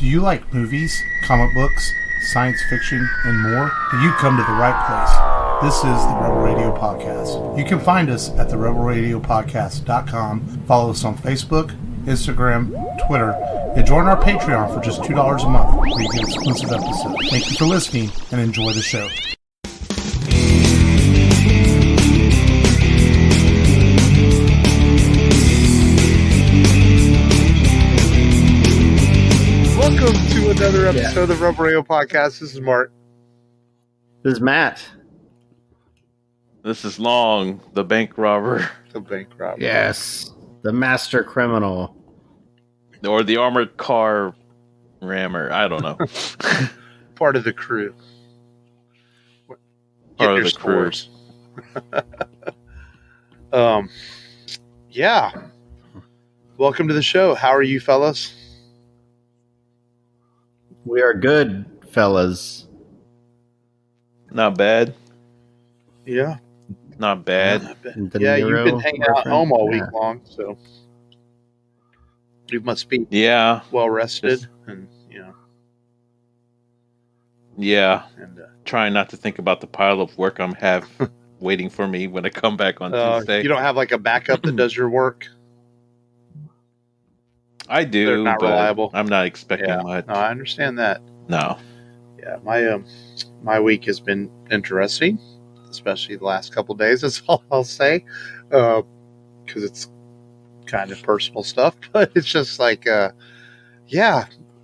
Do you like movies, comic books, science fiction, and more? Then you come to the right place. This is the Rebel Radio Podcast. You can find us at therebelradiopodcast.com. Follow us on Facebook, Instagram, Twitter, and join our Patreon for just $2 a month where you get exclusive episodes. Thank you for listening and enjoy the show. Welcome to another episode of the Robert DeNiro Podcast. This is Mark. This is Matt. This is Long, the bank robber. The bank robber. Yes. The master criminal. Or the armored car rammer. I don't know. Part of the crew. Part of the scores. Yeah. Welcome to the show. How are you, fellas? We are good, fellas. Not bad. Yeah. Not bad. Yeah, you've been hanging out at home all week long, so you must be well rested and trying not to think about the pile of work I'm waiting for me when I come back on Tuesday. You don't have like a backup that does your work? I do. They're not reliable. I'm not expecting much. No, I understand that. No. Yeah, my week has been interesting, especially the last couple of days. That's all I'll say, because it's kind of personal stuff. But it's just like,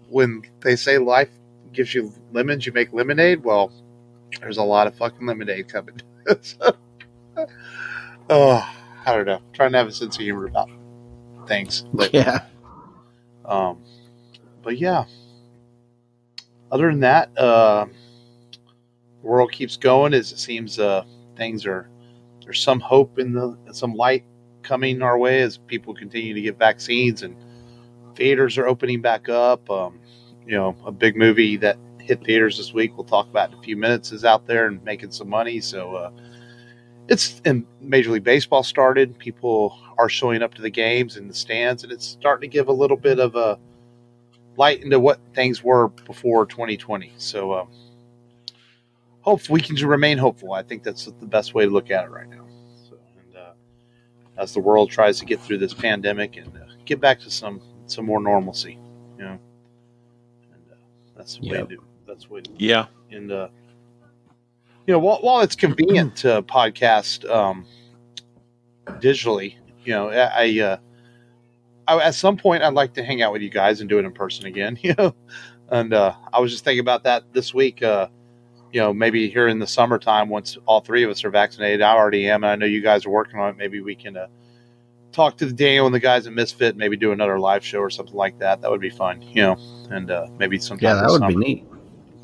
when they say life gives you lemons, you make lemonade. Well, there's a lot of fucking lemonade coming. I don't know. I'm trying to have a sense of humor about things. Yeah. But yeah. Other than that, the world keeps going. As it seems, there's some hope some light coming our way as people continue to get vaccines and theaters are opening back up. A big movie that hit theaters this week, we'll talk about in a few minutes, is out there and making some money. So, and Major League Baseball started. People are showing up to the games in the stands, and it's starting to give a little bit of a light into what things were before 2020. So, hopefully we can remain hopeful. I think that's the best way to look at it right now. So, and as the world tries to get through this pandemic and get back to some more normalcy, and that's the way to do. That's the way to do. Yeah. And while it's convenient to podcast digitally, I at some point I'd like to hang out with you guys and do it in person again. And I was just thinking about that this week. Maybe here in the summertime, once all three of us are vaccinated, I already am, and I know you guys are working on it. Maybe we can talk to Daniel and the guys at Misfit, maybe do another live show or something like that. That would be fun, and maybe sometime. Yeah, that would be neat.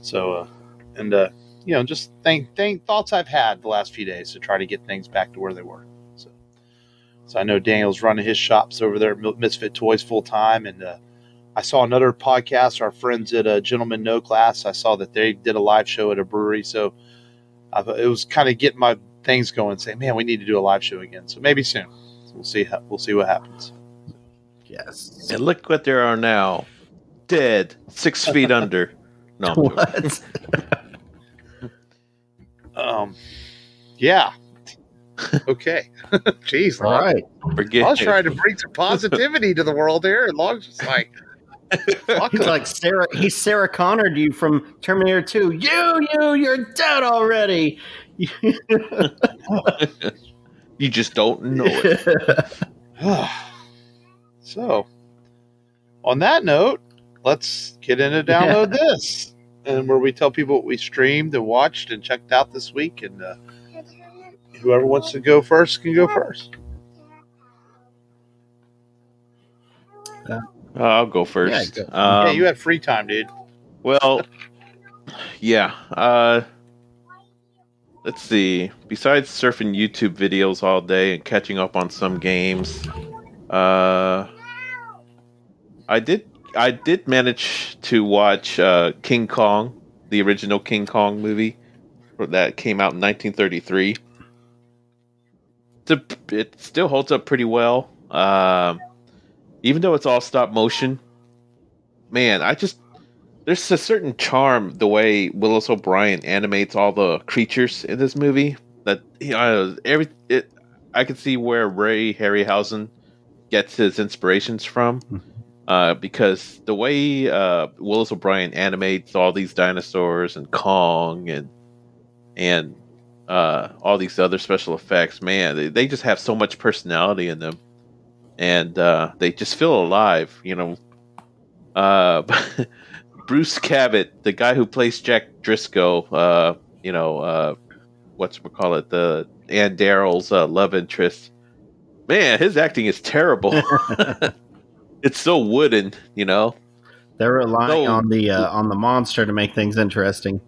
So, just thoughts I've had the last few days to try to get things back to where they were. So I know Daniel's running his shops over there at Misfit Toys full time, and I saw another podcast, our friends at Gentleman No Class. I saw that they did a live show at a brewery, so it was kind of getting my things going, saying, "Man, we need to do a live show again." So maybe soon. So we'll see. We'll see what happens. Yes. And look what there are now, dead 6 feet under. No. What? Yeah. Okay. Jeez. All right. Forget I was trying to bring some positivity to the world here, and Long's just like, fuck He's him. like Sarah. He Sarah Connored you from Terminator 2. You're dead already. You just don't know it. So, on that note, let's get into Download This, and where we tell people what we streamed and watched and checked out this week, and whoever wants to go first can go first. I'll go first. Yeah, you had free time, dude. Well, yeah. Let's see. Besides surfing YouTube videos all day and catching up on some games, I did manage to watch King Kong, the original King Kong movie that came out in 1933. It still holds up pretty well. Even though it's all stop motion, man, there's a certain charm the way Willis O'Brien animates all the creatures in this movie that I can see where Ray Harryhausen gets his inspirations from. Because the way Willis O'Brien animates all these dinosaurs and Kong and all these other special effects, man, they just have so much personality in them, and they just feel alive. Bruce Cabot, the guy who plays Jack Driscoll, whatchamacallit, the Ann Darryl's love interest. Man, his acting is terrible. It's so wooden, They're relying on the monster to make things interesting.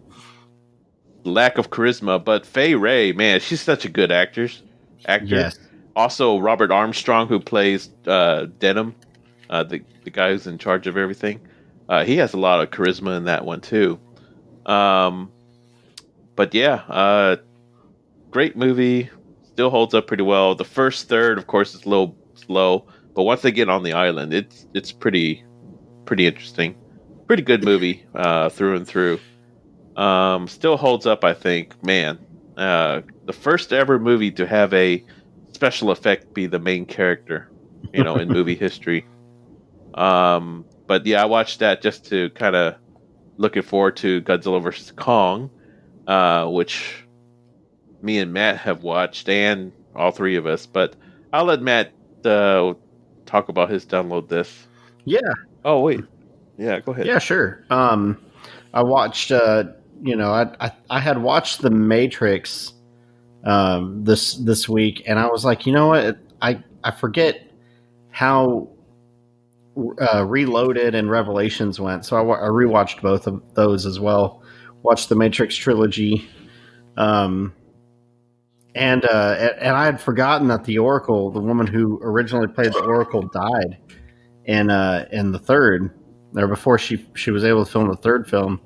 Lack of charisma, but Fay Ray, man, she's such a good actor. Yes. Also, Robert Armstrong, who plays Denham, the guy who's in charge of everything. He has a lot of charisma in that one too. But yeah, great movie. Still holds up pretty well. The first third, of course, is a little slow, but once they get on the island, it's pretty interesting. Pretty good movie through and through. Still holds up, I think. Man, the first ever movie to have a special effect be the main character, in movie history. But yeah, I watched that just to kind of looking forward to Godzilla vs. Kong, which me and Matt have watched, and all three of us. But I'll let Matt talk about his download this. Yeah. Oh wait. Yeah, go ahead. Yeah, sure. I watched. I had watched The Matrix this week, and I was like, you know what? I forget how Reloaded and Revelations went, so I rewatched both of those as well. Watched the Matrix trilogy, and I had forgotten that the Oracle, the woman who originally played the Oracle, died in the third, or before she was able to film the third film.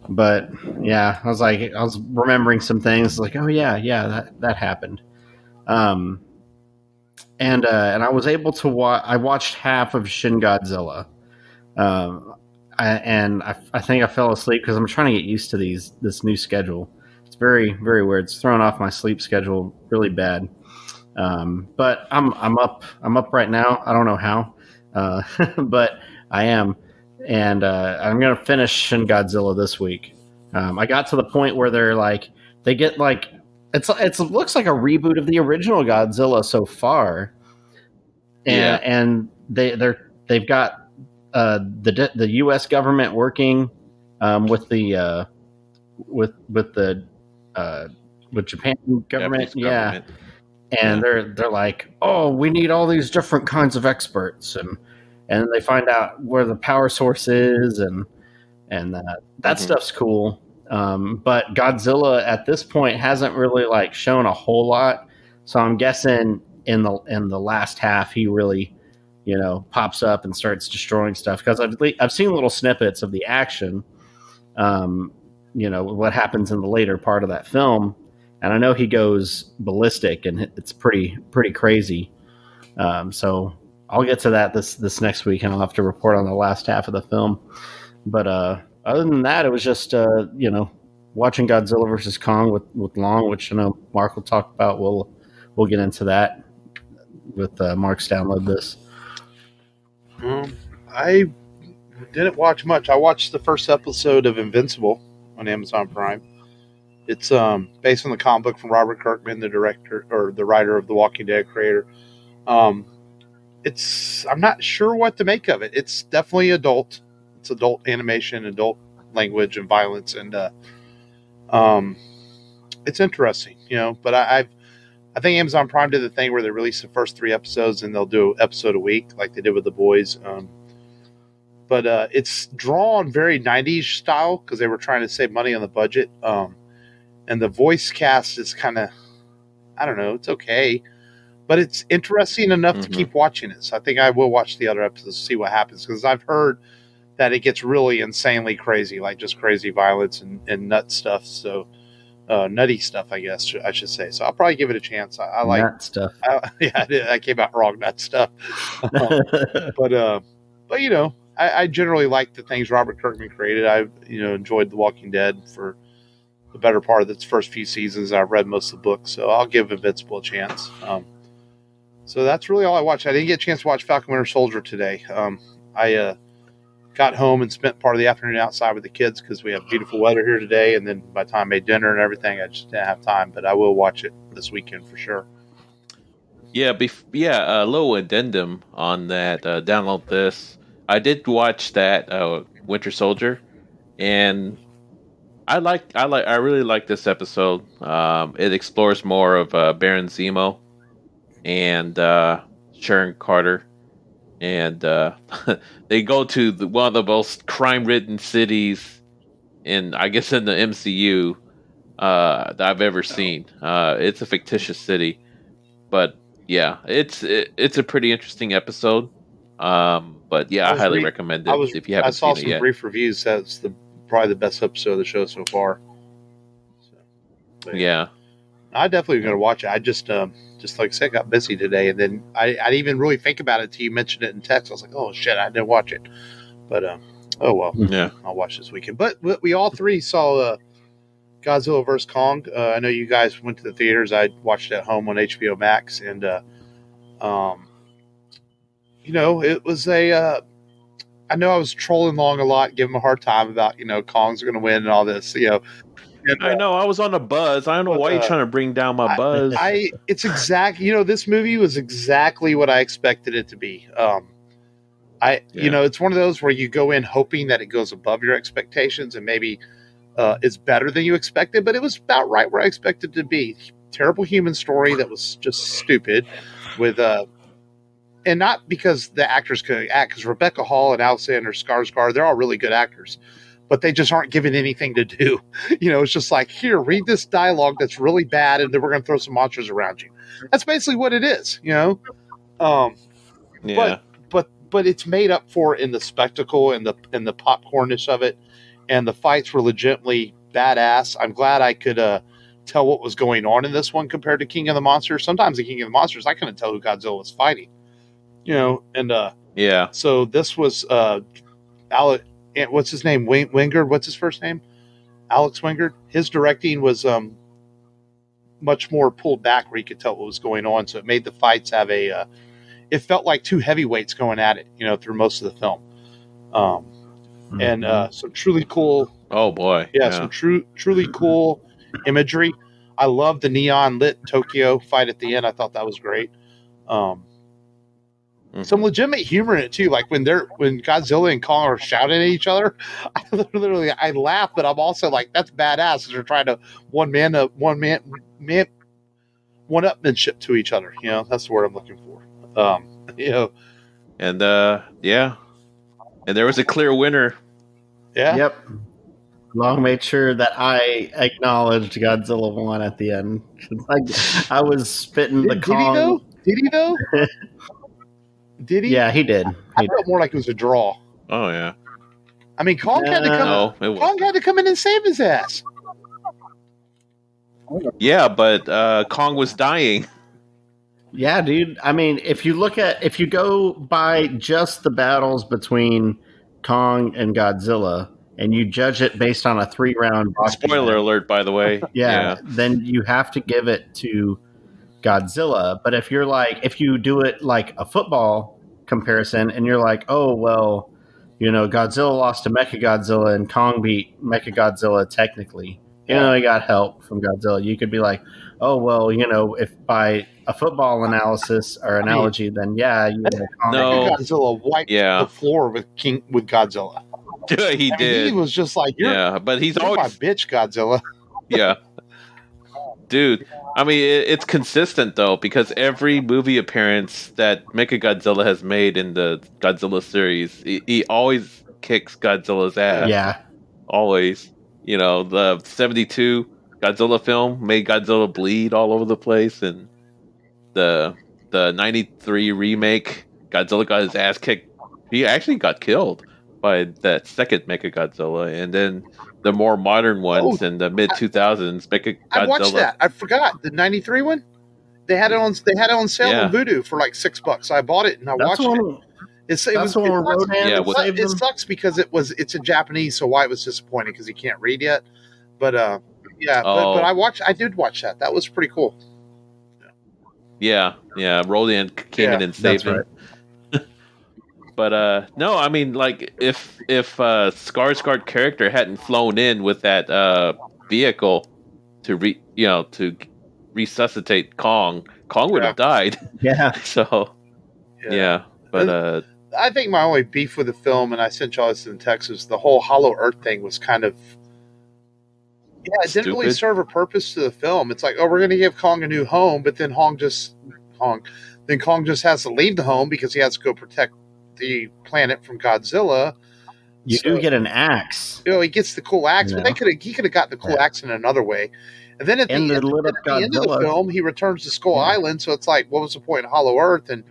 But yeah, I was remembering some things like, oh yeah, that happened. And I was able to watch. I watched half of Shin Godzilla, I think I fell asleep because I'm trying to get used to this new schedule. It's very, very weird. It's thrown off my sleep schedule really bad. But I'm up right now. I don't know how, but I am, and I'm gonna finish Shin Godzilla this week. I got to the point where they get like. It looks like a reboot of the original Godzilla so far, and they've got the U.S. government working with the Japan government, government. And they're like, oh, we need all these different kinds of experts, and they find out where the power source is, and that stuff's cool. But Godzilla at this point hasn't really shown a whole lot, so I'm guessing in the last half he really, pops up and starts destroying stuff, because I've seen little snippets of the action, what happens in the later part of that film, and I know he goes ballistic and it's pretty crazy. So I'll get to that this next week, and I'll have to report on the last half of the film. But other than that, it was just, watching Godzilla vs. Kong with Long, which I know Mark will talk about. We'll get into that with Mark's download this. I didn't watch much. I watched the first episode of Invincible on Amazon Prime. It's based on the comic book from Robert Kirkman, the director or the writer of The Walking Dead creator. I'm not sure what to make of it. It's definitely adult. It's adult animation, adult language and violence, and it's interesting, but I think Amazon Prime did the thing where they release the first 3 episodes and they'll do an episode a week like they did with The Boys. But it's drawn very 90s style because they were trying to save money on the budget. And the voice cast is kind of, I don't know, it's okay, but it's interesting enough to keep watching it. So I think I will watch the other episodes to see what happens, because I've heard that it gets really insanely crazy, like just crazy violence and nut stuff. So nutty stuff, I guess I should say. So I'll probably give it a chance. I like nut stuff. I came out wrong, nut stuff. But I generally like the things Robert Kirkman created. I've enjoyed The Walking Dead for the better part of its first few seasons. I've read most of the books, so I'll give Invincible a chance. So that's really all I watched. I didn't get a chance to watch Falcon Winter Soldier today. I got home and spent part of the afternoon outside with the kids because we have beautiful weather here today. And then by the time I made dinner and everything, I just didn't have time. But I will watch it this weekend for sure. Yeah, a little addendum on that. Download this. I did watch that Winter Soldier, and I really like this episode. It explores more of Baron Zemo and Sharon Carter, and they go to one of the most crime-ridden cities in the MCU that I've ever seen. It's a fictitious city, but yeah, it's a pretty interesting episode. But yeah, I highly recommend it if you haven't seen it yet. I saw some brief reviews. That's probably the best episode of the show so far. So, yeah, I definitely going to watch it. I just like I said, got busy today, and then I didn't even really think about it until you mentioned it in text. I was like, oh shit, I didn't watch it. But oh well, yeah, I'll watch this weekend. But we all three saw Godzilla vs. Kong. I know you guys went to the theaters. I watched it at home on HBO Max, and it was I know I was trolling along a lot, giving him a hard time about Kongs are going to win and all this. And, I know I was on a buzz. I don't know why you're trying to bring down my buzz. It's exactly this movie was exactly what I expected it to be. It's one of those where you go in hoping that it goes above your expectations and maybe it's better than you expected, but it was about right where I expected it to be. Terrible human story that was just stupid with and not because the actors could act, because Rebecca Hall and Alexander Skarsgård, they're all really good actors, but they just aren't given anything to do. It's just like, here, read this dialogue that's really bad, and then we're going to throw some monsters around you. That's basically what it is, Yeah. But it's made up for in the spectacle and the popcornness of it, and the fights were legitimately badass. I'm glad I could tell what was going on in this one compared to King of the Monsters. Sometimes in King of the Monsters, I couldn't tell who Godzilla was fighting. Yeah. So this was what's his name? Wingard. What's his first name? Alex Wingard. His directing was much more pulled back where you could tell what was going on. So it made the fights have it felt like two heavyweights going at it, through most of the film. And some truly cool. Oh boy. Yeah. Some truly cool imagery. I love the neon lit Tokyo fight at the end. I thought that was great. Some legitimate humor in it too, like when Godzilla and Kong are shouting at each other. I laugh, but I'm also like, that's badass because they're trying to one upmanship to each other. That's the word I'm looking for. And and there was a clear winner. Yeah. Yep. Long made sure that I acknowledged Godzilla won at the end. I was spitting the Kong. Did he though? Did he? Yeah, he did. I felt more like it was a draw. Oh yeah. I mean, Kong had to come. Kong had to come in and save his ass. Yeah, but Kong was dying. Yeah, dude. I mean, if you go by just the battles between Kong and Godzilla, and you judge it based on a 3-round spoiler alert, by the way. Yeah, then you have to give it to Godzilla. But if you do it like a football comparison, and you're like, oh well, Godzilla lost to Mechagodzilla and Kong beat Mechagodzilla technically. He got help from Godzilla. You could be like, oh well, if by a football analysis or analogy, then yeah, Kong. No, Godzilla wiped the floor with Godzilla. He did. He was just like, but he's always my bitch, Godzilla. Yeah, dude. I mean, it's consistent though, because every movie appearance that Mechagodzilla has made in the Godzilla series, he always kicks Godzilla's ass. Yeah, always. The 1972 Godzilla film made Godzilla bleed all over the place, and the 1993 remake, Godzilla got his ass kicked. He actually got killed by that second Mechagodzilla, and then the more modern ones in the mid 2000s, Mechagodzilla. I watched that. I forgot the '93 one. They had it on sale on Vudu for like $6. I bought it and I watched it. It That's the one where Rodan saved it him? sucks because it's in Japanese, so Wyatt was disappointed because he can't read yet. But but I did watch that. That was pretty cool. Yeah. Rodan came in and saved him. Right. But no, I mean, like if Skarsgård character hadn't flown in with that vehicle to resuscitate Kong would have died. Yeah. So yeah. But I think my only beef with the film, and I sent y'all this in Texas, the whole Hollow Earth thing was kind of it didn't really serve a purpose to the film. It's like, oh, we're going to give Kong a new home, but then Kong just has to leave the home because he has to go protect the planet from Godzilla. You do get an axe. He gets the cool axe, but he could have got the cool axe in another way. And then at the end of the film, he returns to Skull Island. So it's like, what was the point in Hollow Earth? And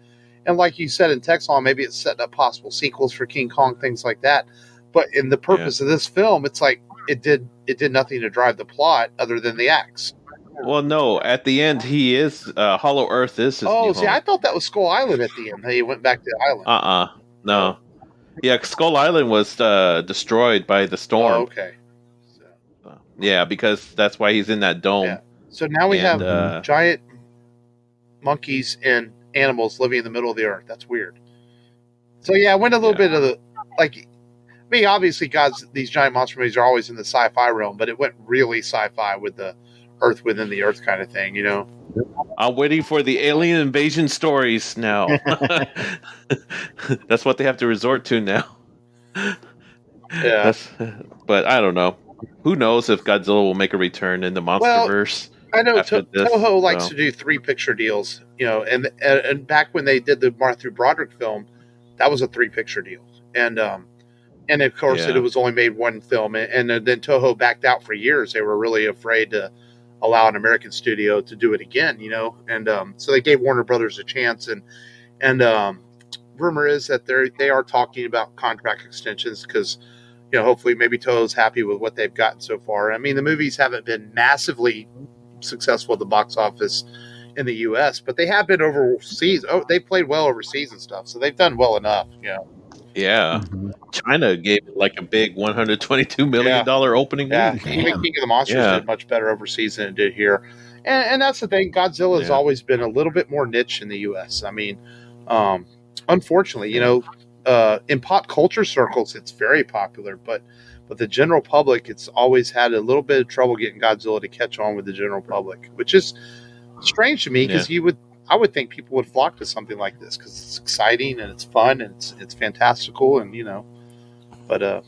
like you said in Texan, maybe it's setting up possible sequels for King Kong, things like that. But in the purpose of this film, it's like it did nothing to drive the plot other than the axe. Well, no. At the end, he is Hollow Earth is his new home. I thought that was Skull Island at the end. He went back to the island. No. Yeah, Skull Island was destroyed by the storm. Oh, okay. Yeah, because that's why he's in that dome. Yeah. So now we have giant monkeys and animals living in the middle of the earth. That's weird. So I went a little bit of the obviously these giant monster movies are always in the sci-fi realm, but it went really sci-fi with the Earth within the Earth kind of thing, I'm waiting for the alien invasion stories now. That's what they have to resort to now. Yeah. But I don't know. Who knows if Godzilla will make a return in the MonsterVerse? I know Toho likes to do 3-picture deals, and back when they did the Matthew Broderick film, that was a 3-picture deal. And of course it was only made one film, and then Toho backed out for years. They were really afraid to allow an American studio to do it again, and so they gave Warner Brothers a chance, and rumor is that they are talking about contract extensions because hopefully maybe Toho's happy with what they've gotten so far. I mean, the movies haven't been massively successful at the box office in the U.S., but they have been overseas. Oh, they played well overseas and stuff, so they've done well enough. Yeah. Mm-hmm. China gave it like a big $122 million opening movie. Even King of the Monsters did much better overseas than it did here. And that's the thing. Godzilla has always been a little bit more niche in the U.S. I mean, unfortunately, in pop culture circles, it's very popular, but the general public, it's always had a little bit of trouble getting Godzilla to catch on with the general public, which is strange to me because I would think people would flock to something like this because it's exciting and it's fun and it's fantastical and but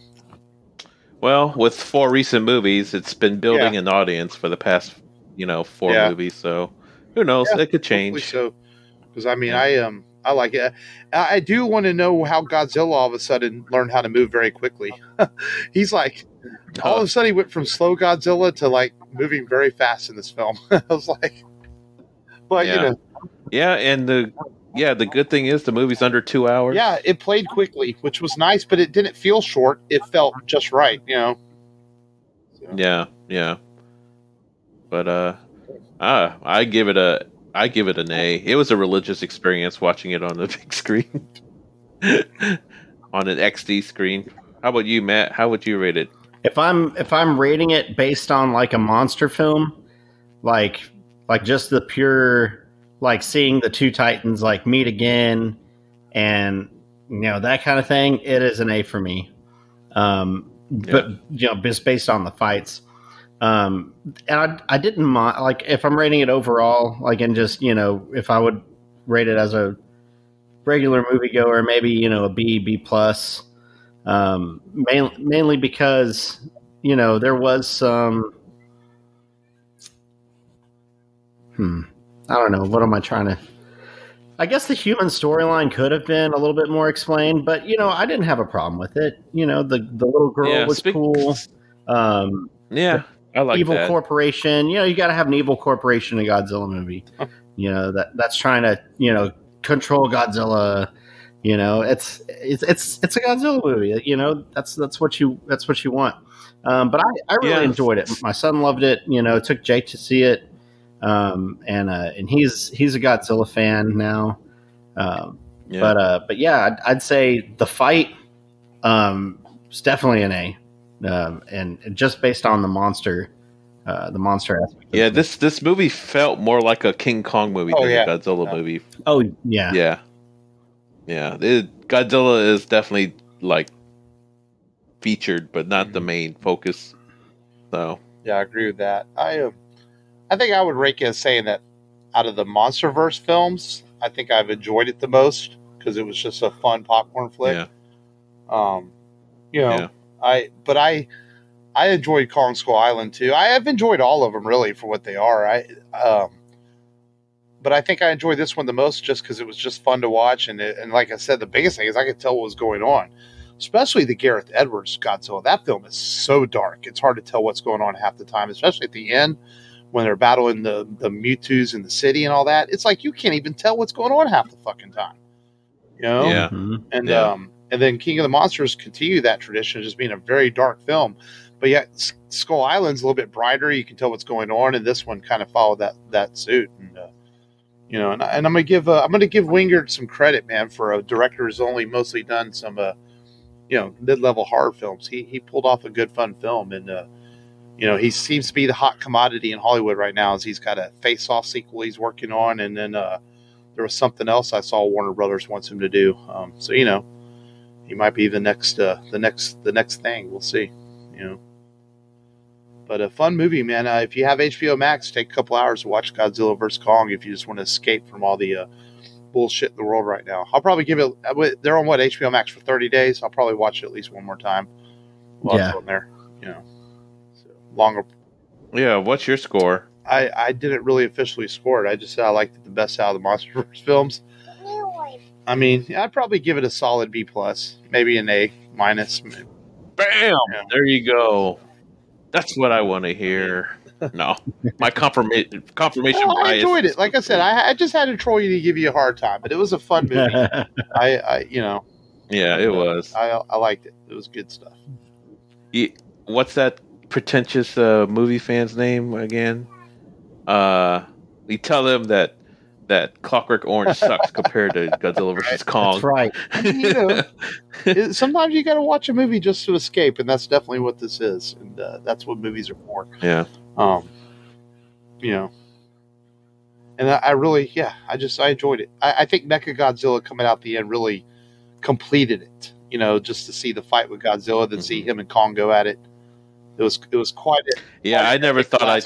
well, with 4 recent movies, it's been building an audience for the past 4 movies. So who knows? It could change. So because I mean I like it. I do want to know how Godzilla all of a sudden learned how to move very quickly. He's like all of a sudden he went from slow Godzilla to like moving very fast in this film. I was like, but and the good thing is the movie's under 2 hours. Yeah, it played quickly, which was nice, but it didn't feel short. It felt just right, So. Yeah. But I give it an A. It was a religious experience watching it on the big screen, on an XD screen. How about you, Matt? How would you rate it? If I'm rating it based on like a monster film, like just the pure, like seeing the two titans like meet again and that kind of thing, it is an A for me. But just based on the fights. And I didn't mind, like if I'm rating it overall, like, and just, if I would rate it as a regular moviegoer, maybe, a B plus, mainly because, there was some, I don't know. What am I trying to? I guess the human storyline could have been a little bit more explained, but I didn't have a problem with it. The little girl was cool. I like evil that. Corporation. You got to have an evil corporation in a Godzilla movie. That's trying to control Godzilla. It's a Godzilla movie. That's what you want. But I really enjoyed it. My son loved it. Took Jake to see it. And he's a Godzilla fan now. Yeah. But yeah, I'd say the fight is definitely an A, and just based on the monster aspect. Yeah, this movie felt more like a King Kong movie than a Godzilla movie. Oh yeah. Godzilla is definitely like featured, but not the main focus. So yeah, I agree with that. I think I would rank it as saying that out of the MonsterVerse films, I think I've enjoyed it the most because it was just a fun popcorn flick. Yeah. I enjoyed Kong Skull Island too. I have enjoyed all of them really for what they are. But I think I enjoyed this one the most just because it was just fun to watch. And like I said, the biggest thing is I could tell what was going on, especially the Gareth Edwards Godzilla. That film is so dark. It's hard to tell what's going on half the time, especially at the end when they're battling the Mewtwo's in the city and all that. It's like you can't even tell what's going on half the fucking time. Yeah. And then King of the Monsters continue that tradition of just being a very dark film. But yet Skull Island's a little bit brighter. You can tell what's going on, and this one kind of followed that suit. And I'm gonna give Wingard some credit, man, for a director who's only mostly done some mid-level horror films. He pulled off a good fun film, and he seems to be the hot commodity in Hollywood right now. As he's got a Face Off sequel he's working on, and then there was something else I saw Warner Brothers wants him to do. So he might be the next thing. We'll see. But a fun movie, man. If you have HBO Max, take a couple hours to watch Godzilla vs. Kong if you just want to escape from all the bullshit in the world right now. I'll probably give it. They're on HBO Max for 30 days. I'll probably watch it at least one more time while it's on there. So longer. Yeah. What's your score? I didn't really officially score it. I just said I liked it the best out of the MonsterVerse films. I mean, I'd probably give it a solid B+, maybe an A-. Bam! Yeah. There you go. That's what I want to hear. No, my confirmation bias. I enjoyed it. Like I said, I just had to troll you to give you a hard time, but it was a fun movie. Yeah, it was. I liked it. It was good stuff. What's that pretentious movie fan's name again? We tell them that Clockwork Orange sucks compared to Godzilla vs. Kong. That's right. Sometimes you got to watch a movie just to escape, and that's definitely what this is, and that's what movies are for. Yeah. And I really, I enjoyed it. I think Mechagodzilla coming out the end really completed it. Just to see the fight with Godzilla, then see him and Kong go at it. It was quite. I never thought I'd.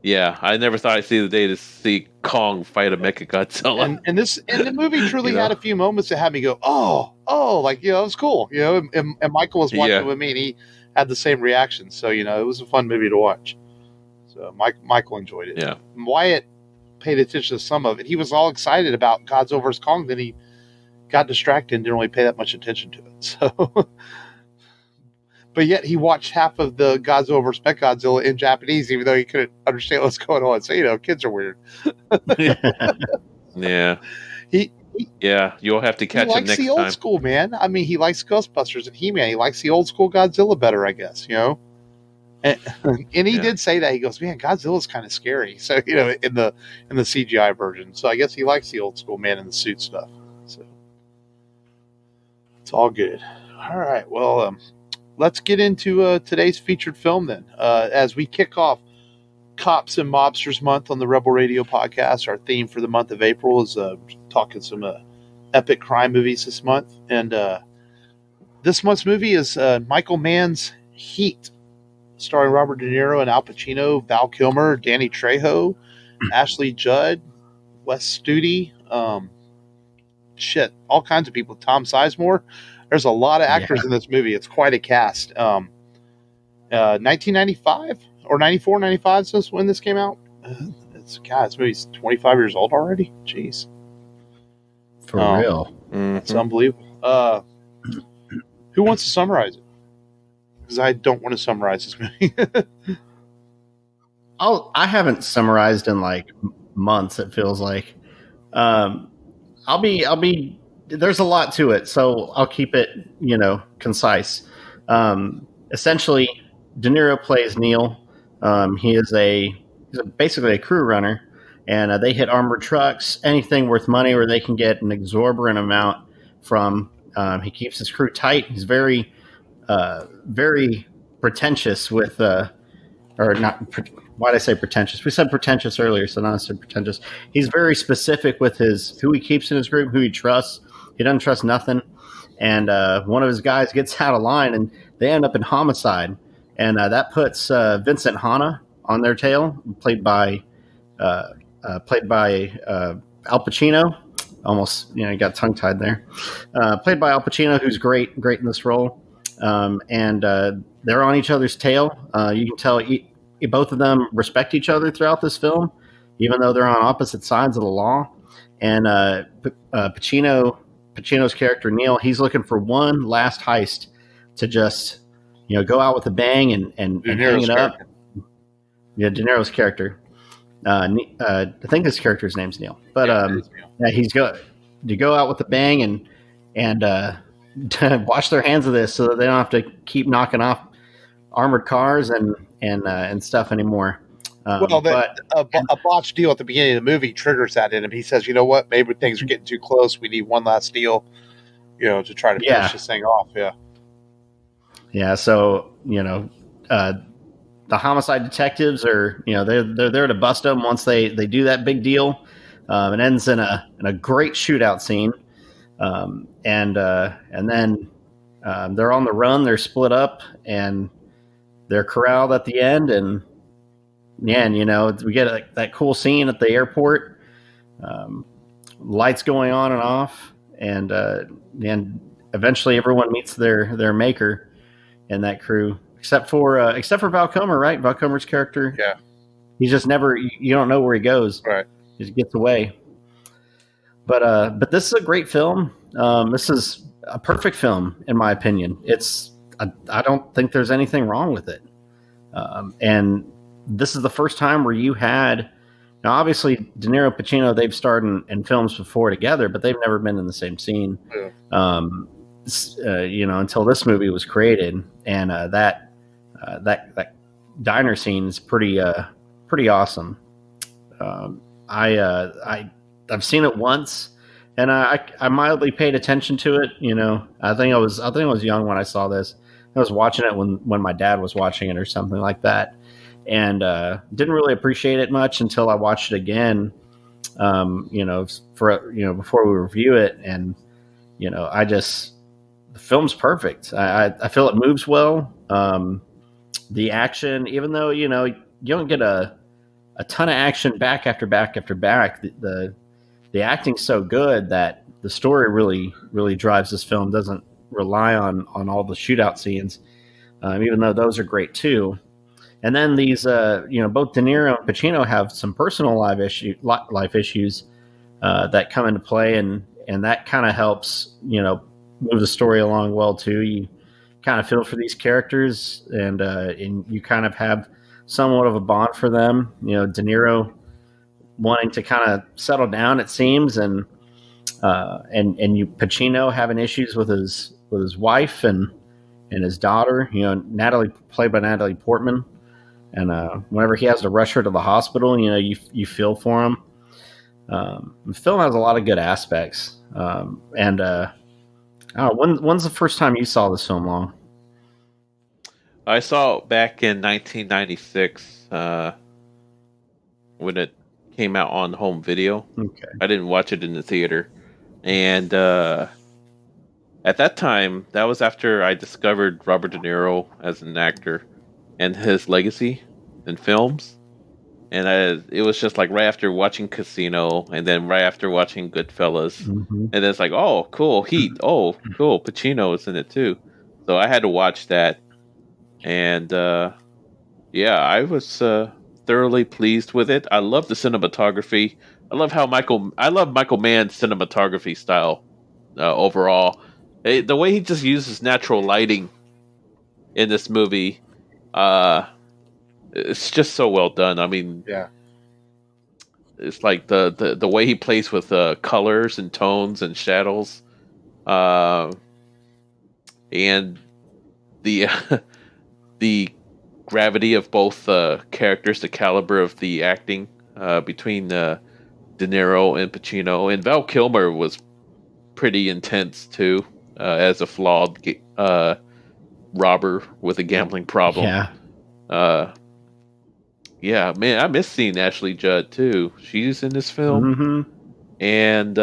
Yeah, I never thought I'd see the day to see Kong fight a Mechagodzilla. And the movie truly had a few moments that had me go, it was cool. And Michael was watching with me, and he had the same reaction. So it was a fun movie to watch. So Michael enjoyed it. Yeah, Wyatt paid attention to some of it. He was all excited about Godzilla vs. Kong, then he got distracted and didn't really pay that much attention to it. So. But yet he watched half of the Godzilla vs. Mechagodzilla in Japanese, even though he couldn't understand what's going on. So, kids are weird. Yeah. You'll have to catch him next time. He likes the old school, man. I mean, he likes Ghostbusters and He-Man. He likes the old school Godzilla better, I guess, And he did say that. He goes, man, Godzilla's kind of scary. So, in the CGI version. So I guess he likes the old school man in the suit stuff. So it's all good. All right. Well, let's get into today's featured film then. As we kick off Cops and Mobsters Month on the Rebel Radio podcast, our theme for the month of April is talking some epic crime movies this month. And this month's movie is Michael Mann's Heat, starring Robert De Niro and Al Pacino, Val Kilmer, Danny Trejo, Ashley Judd, Wes Studi, all kinds of people. Tom Sizemore. There's a lot of actors in this movie. It's quite a cast. 1995 or 94, 95 is when this came out. This movie's 25 years old already. Jeez. For real. It's unbelievable. Who wants to summarize it? Because I don't want to summarize this movie. I haven't summarized in like months, it feels like. I'll be there's a lot to it, so I'll keep it, concise. Essentially, De Niro plays Neil. He's basically a crew runner, and they hit armored trucks, anything worth money where they can get an exorbitant amount from. He keeps his crew tight. He's very pretentious with, or not. Why did I say pretentious? We said pretentious earlier, so now I said pretentious. He's very specific with who he keeps in his group, who he trusts. He doesn't trust nothing. And one of his guys gets out of line, and they end up in homicide. And that puts Vincent Hanna on their tail, played by Al Pacino. Almost, you got tongue tied there. Played by Al Pacino, who's great in this role. And they're on each other's tail. You can tell both of them respect each other throughout this film, even though they're on opposite sides of the law. And Pacino's character Neil, he's looking for one last heist to just go out with a bang and hang it up. Yeah, De Niro's character. I think his character's name's Neil, but he's to go out with a bang and wash their hands of this so that they don't have to keep knocking off armored cars and stuff anymore. A botched deal at the beginning of the movie triggers that in him. He says, "You know what? Maybe things are getting too close. We need one last deal, to try to finish this thing off." Yeah. Yeah. So the homicide detectives are they're there to bust them once they do that big deal. It ends in a great shootout scene, and then they're on the run. They're split up and they're corralled at the end and. Yeah, and we get that cool scene at the airport, lights going on and off, and eventually everyone meets their maker in that crew, except for Val Kilmer, right? Val Kilmer's character, yeah, he's just never. You don't know where he goes, right? He just gets away. But this is a great film. This is a perfect film in my opinion. I don't think there's anything wrong with it, and. This is the first time where you had, now obviously De Niro, Pacino, they've starred in films before together, but they've never been in the same scene, until this movie was created. And that diner scene is pretty awesome. I've seen it once, and I mildly paid attention to it. I think I was young when I saw this. I was watching it when my dad was watching it or something like that. And didn't really appreciate it much until I watched it again, before we review it. And the film's perfect. I feel it moves well. The action, even though you don't get a ton of action back after back after back, the acting's so good that the story really drives this film. Doesn't rely on all the shootout scenes, even though those are great too. And then these, both De Niro and Pacino have some personal life issues that come into play, and that kind of helps, move the story along well too. You kind of feel for these characters, and you kind of have somewhat of a bond for them. De Niro wanting to kind of settle down, it seems, and Pacino having issues with his wife and his daughter. Natalie, played by Natalie Portman. And whenever he has to rush her to the hospital, you feel for him. The film has a lot of good aspects. When's the first time you saw this film, Long? I saw it back in 1996 when it came out on home video. Okay. I didn't watch it in the theater. And at that time, that was after I discovered Robert De Niro as an actor. And his legacy in films, and it was just like right after watching Casino, and then right after watching Goodfellas, and then it's like, oh, cool, Heat, oh, cool, Pacino is in it too. So I had to watch that, and I was thoroughly pleased with it. I love the cinematography. I love Michael Mann's cinematography style overall. The way he just uses natural lighting in this movie. It's just so well done. I mean, yeah, it's like the way he plays with colors and tones and shadows, and the the gravity of both characters, the caliber of the acting between De Niro and Pacino, and Val Kilmer was pretty intense too, as a flawed robber with a gambling problem. Yeah. Yeah, man, I miss seeing Ashley Judd too. She's in this film, Mm-hmm. and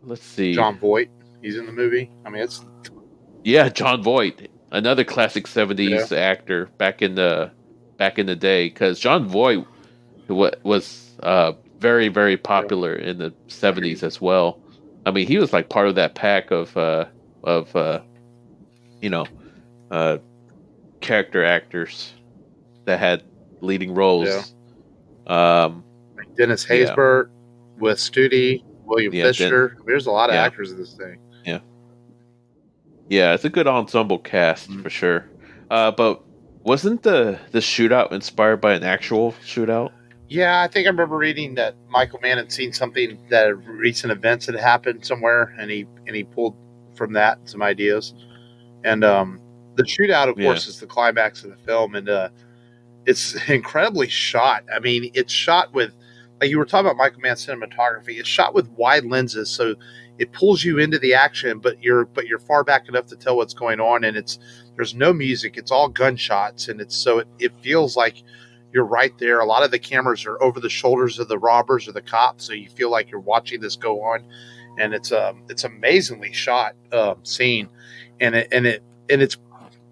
let's see, John Voight, he's in the movie. I mean, it's John Voight, another classic '70s actor back in the day, because John Voight was very, very popular in the '70s as well. I mean, he was like part of that pack of character actors that had leading roles. Like Dennis Haysbert, Wes Studi, William Fisher. There's a lot of actors in this thing. Yeah, it's a good ensemble cast for sure. But wasn't the shootout inspired by an actual shootout? Yeah, I think I remember reading that Michael Mann had seen something that recent events had happened somewhere, and he pulled from that some ideas. And the shootout, of course, is the climax of the film, and it's incredibly shot. I mean, it's shot with, like you were talking about Michael Mann's cinematography. It's shot with wide lenses, so it pulls you into the action, but you're far back enough to tell what's going on, and there's no music. It's all gunshots, and it feels like you're right there. A lot of the cameras are over the shoulders of the robbers or the cops, so you feel like you're watching this go on, and it's amazingly shot scene, and it's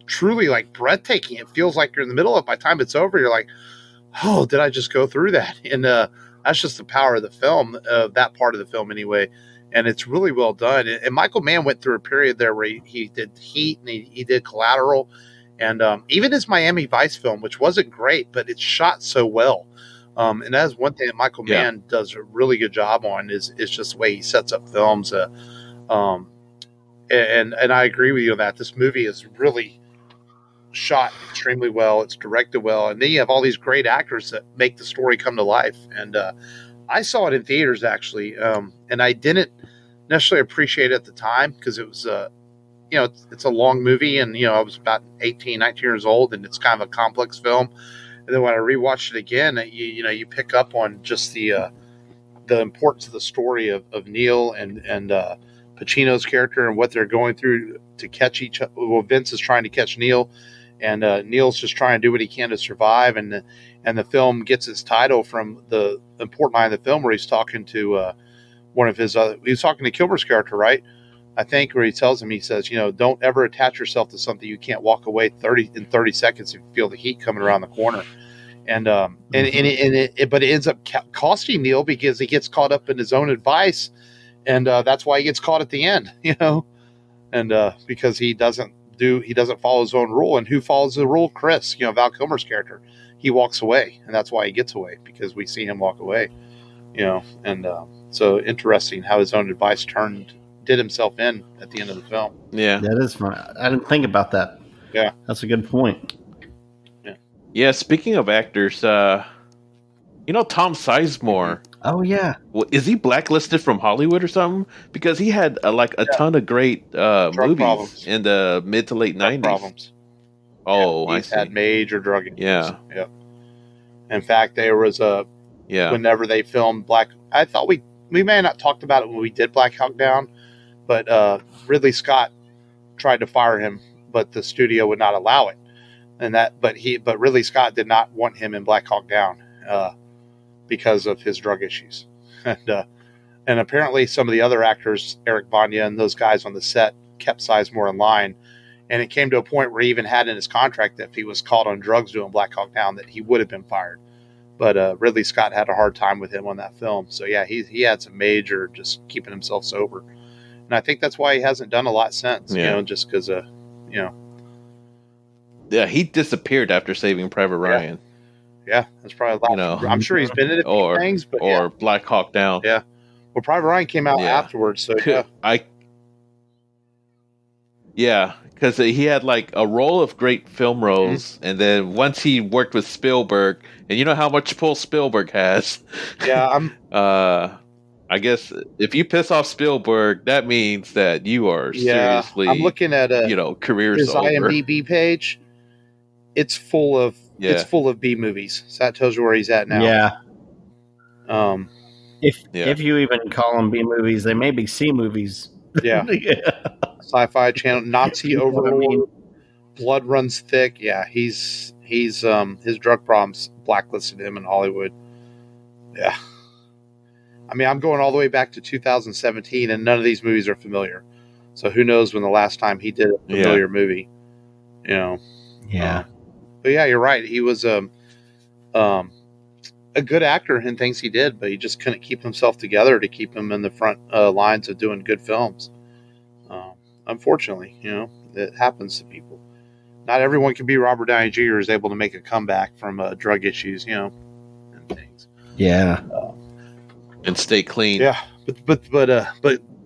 truly like breathtaking. It feels like you're in the middle of it. By the time it's over, you're like, oh, did I just go through that? And that's just the power of the film, that part of the film anyway. And it's really well done. And Michael Mann went through a period there where he did Heat and he did Collateral, and even his Miami Vice film, which wasn't great, but it's shot so well. And that's one thing that Michael Mann does a really good job on is just the way he sets up films. And I agree with you on that. This movie is really shot extremely well. It's directed well. And then you have all these great actors that make the story come to life. And I saw it in theaters, actually. And I didn't necessarily appreciate it at the time because it was, it's a long movie. And, I was about 18, 19 years old, and it's kind of a complex film. And then when I rewatched it again, you pick up on just the importance of the story of Neil and Pacino's character and what they're going through to catch each other. Well, Vince is trying to catch Neil, and Neil's just trying to do what he can to survive. And the film gets its title from the important line of the film where he's talking to one of his he was talking to Kilmer's character, right? I think, where he tells him, he says, don't ever attach yourself to something you can't walk away 30 seconds if you feel the heat coming around the corner. And but it ends up costing Neil because he gets caught up in his own advice, and that's why he gets caught at the end, and because he doesn't follow his own rule. And who follows the rule? Chris, Val Kilmer's character, he walks away, and that's why he gets away, because we see him walk away, and so interesting how his own advice did himself in at the end of the film. Yeah, that is fun. I didn't think about that. Yeah, that's a good point. Yeah, speaking of actors, Tom Sizemore. Oh yeah, is he blacklisted from Hollywood or something? Because he had a ton of great movies problems in the mid to late '90s. Problems. Oh, he's had major drug issues. Yeah. In fact, there was whenever they filmed I thought we may have not talked about it when we did Black Hawk Down, but Ridley Scott tried to fire him, but the studio would not allow it. But Ridley Scott did not want him in Black Hawk Down because of his drug issues, and apparently some of the other actors, Eric Banya and those guys on the set, kept Sizemore in line, and it came to a point where he even had in his contract that if he was caught on drugs doing Black Hawk Down, that he would have been fired. But Ridley Scott had a hard time with him on that film, so yeah, he had some major just keeping himself sober, and I think that's why he hasn't done a lot since. Just because Yeah, he disappeared after Saving Private Ryan. Yeah, that's probably a lot. I'm sure he's been in a few things, but Black Hawk Down. Yeah, well, Private Ryan came out afterwards, so because he had a roll of great film roles, and then once he worked with Spielberg, and you know how much pull Spielberg has. Yeah, I guess if you piss off Spielberg, that means that you are seriously. I'm looking at careers his over. IMDb page. It's full of it's full of B movies. So that tells you where he's at now. Yeah. Um, If you even call them B movies, they may be C movies. yeah. Sci-Fi Channel, Nazi You know what I Overlord, mean? Blood Runs Thick. Yeah, he's his drug problems blacklisted him in Hollywood. Yeah. I mean, I'm going all the way back to 2017, and none of these movies are familiar. So who knows when the last time he did a familiar movie? You know. Yeah. But yeah, you're right. He was a good actor in things he did, but he just couldn't keep himself together to keep him in the front lines of doing good films. Unfortunately, it happens to people. Not everyone can be Robert Downey Jr. is able to make a comeback from drug issues, and things. Yeah. And stay clean. Yeah, but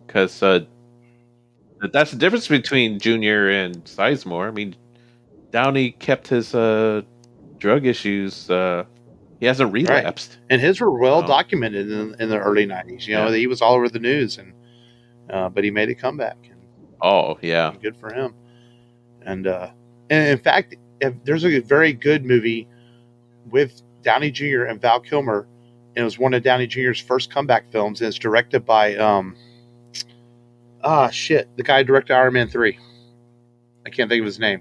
because that's the difference between Junior and Sizemore. I mean, Downey kept his drug issues. He hasn't relapsed, right. And his were well documented in the early '90s. He was all over the news, and but he made a comeback. Oh yeah, good for him. And in fact, there's a very good movie with Downey Jr. and Val Kilmer, and it was one of Downey Jr.'s first comeback films. And it's directed by the guy who directed Iron Man 3. I can't think of his name,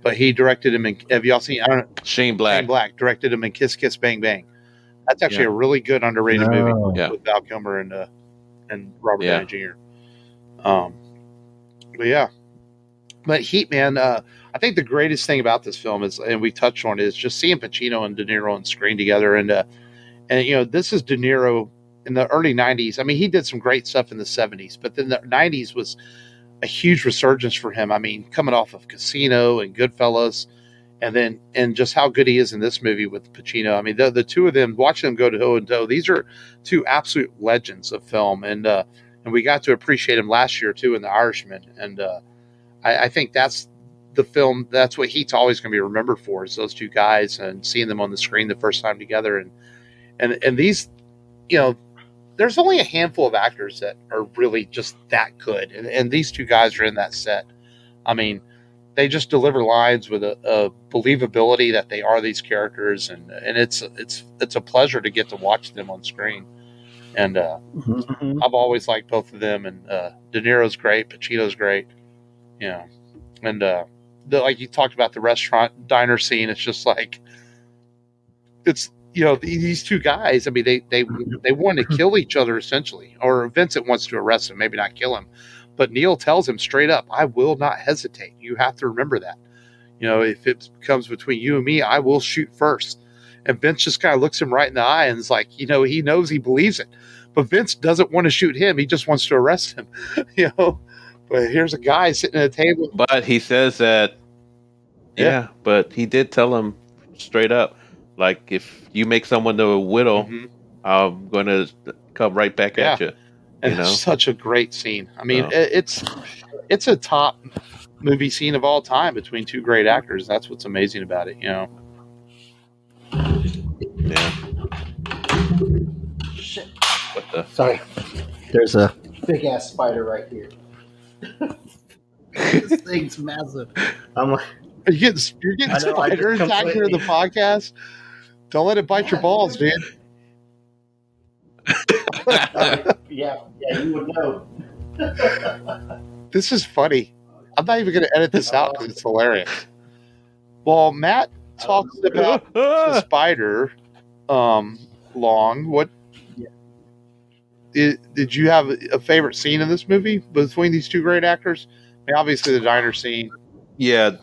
but he directed him in. Have y'all seen? I don't know. Shane Black. Shane Black directed him in Kiss Kiss Bang Bang. That's actually a really good underrated movie with Val Kilmer and Robert Downey Jr. But yeah, but Heat, man. I think the greatest thing about this film is, and we touched on it, is just seeing Pacino and De Niro on screen together, and this is De Niro in the early '90s. I mean, he did some great stuff in the '70s, but then the '90s was a huge resurgence for him. I mean, coming off of Casino and Goodfellas, and just how good he is in this movie with Pacino. I mean, the two of them, watching them go toe and toe, these are two absolute legends of film, and we got to appreciate him last year too in The Irishman, and I think that's the film. That's what Heat's always going to be remembered for, is those two guys and seeing them on the screen the first time together, and these, there's only a handful of actors that are really just that good, and these two guys are in that set. I mean, they just deliver lines with a believability that they are these characters, and it's a pleasure to get to watch them on screen. And I've always liked both of them. And De Niro's great, Pacino's great, and like you talked about the restaurant diner scene. It's just like these two guys. I mean, they want to kill each other essentially, or Vincent wants to arrest him, maybe not kill him. But Neil tells him straight up, I will not hesitate. You have to remember that. If it comes between you and me, I will shoot first. And Vince just kind of looks him right in the eye and is like, he knows he believes it. But Vince doesn't want to shoot him. He just wants to arrest him. But here's a guy sitting at a table. But he says that, but he did tell him straight up, like, if you make someone a widow, I'm going to come right back at you. And it's such a great scene. I mean, it's a top movie scene of all time between two great actors. That's what's amazing about it, Yeah. Shit. What the? Sorry. There's a big ass spider right here. This thing's massive. I'm like, you're getting spider attacked here in the podcast. Don't let it bite your balls, dude. yeah, you would know. This is funny. I'm not even going to edit this out because it's hilarious. Well, Matt talks about the spider long. What did you have a favorite scene in this movie between these two great actors? I mean, obviously the diner scene. Yeah,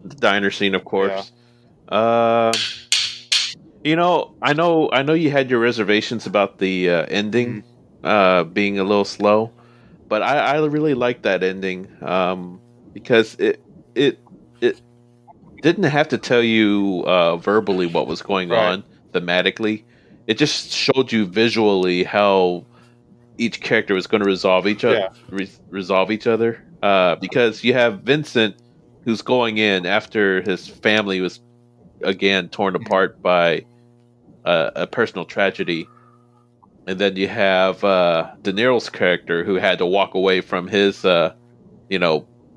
the diner scene, of course. Yeah. I know you had your reservations about the ending being a little slow, but I really liked that ending because it didn't have to tell you verbally what was going on thematically. It just showed you visually how each character was going to resolve each other. Because you have Vincent, who's going in after his family was again torn apart by a personal tragedy, and then you have De Niro's character who had to walk away from his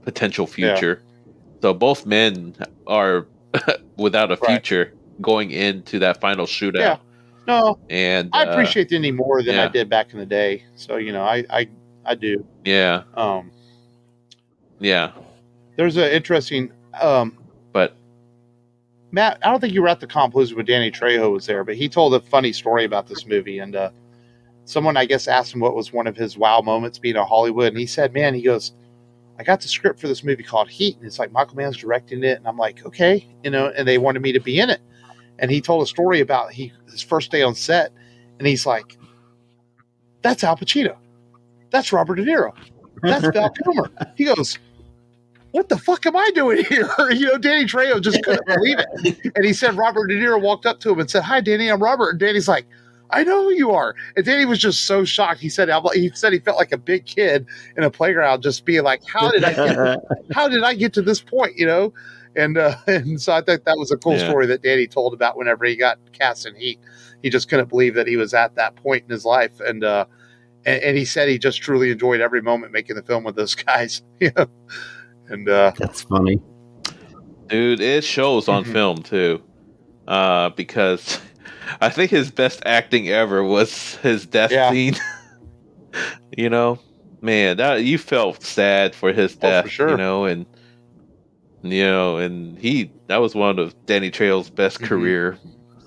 potential future. So both men are without a Right. future going into that final shootout. Yeah. No, And I appreciate the ending more than I yeah. did back in the day. So, I do. Yeah. Yeah. There's an interesting, But Matt, I don't think you were at the Compalooza when Danny Trejo was there, but he told a funny story about this movie. And someone, I guess, asked him what was one of his wow moments being in Hollywood. And he said, man, he goes, I got the script for this movie called Heat. And it's like Michael Mann's directing it. And I'm like, okay, and they wanted me to be in it. And he told a story about his first day on set. And he's like, that's Al Pacino. That's Robert De Niro. That's Val Kilmer. He goes, what the fuck am I doing here? Danny Trejo just couldn't believe it. And he said Robert De Niro walked up to him and said, hi, Danny, I'm Robert. And Danny's like, I know who you are. And Danny was just so shocked. He said he felt like a big kid in a playground, just being like, how did I get to this point? And so I think that was a cool story that Danny told about whenever he got cast in Heat. He just couldn't believe that he was at that point in his life. And he said he just truly enjoyed every moment making the film with those guys. And that's funny, dude. It shows on film too, because I think his best acting ever was his death scene. Man, that you felt sad for his death, for sure. and that was one of Danny Trejo's best career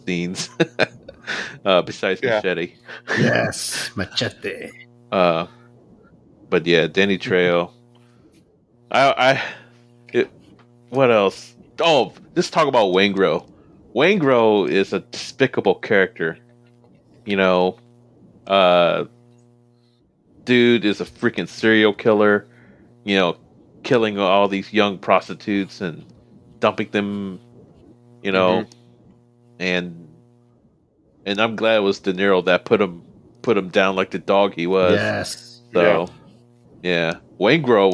scenes, besides Machete. Yes, Machete. But yeah, Danny Trejo. What else? Oh, let's talk about Waingro. Waingro is a despicable character. Dude is a freaking serial killer. Killing all these young prostitutes and dumping them. And I'm glad it was De Niro that put him down like the dog he was. Yes. So, yeah. Waingro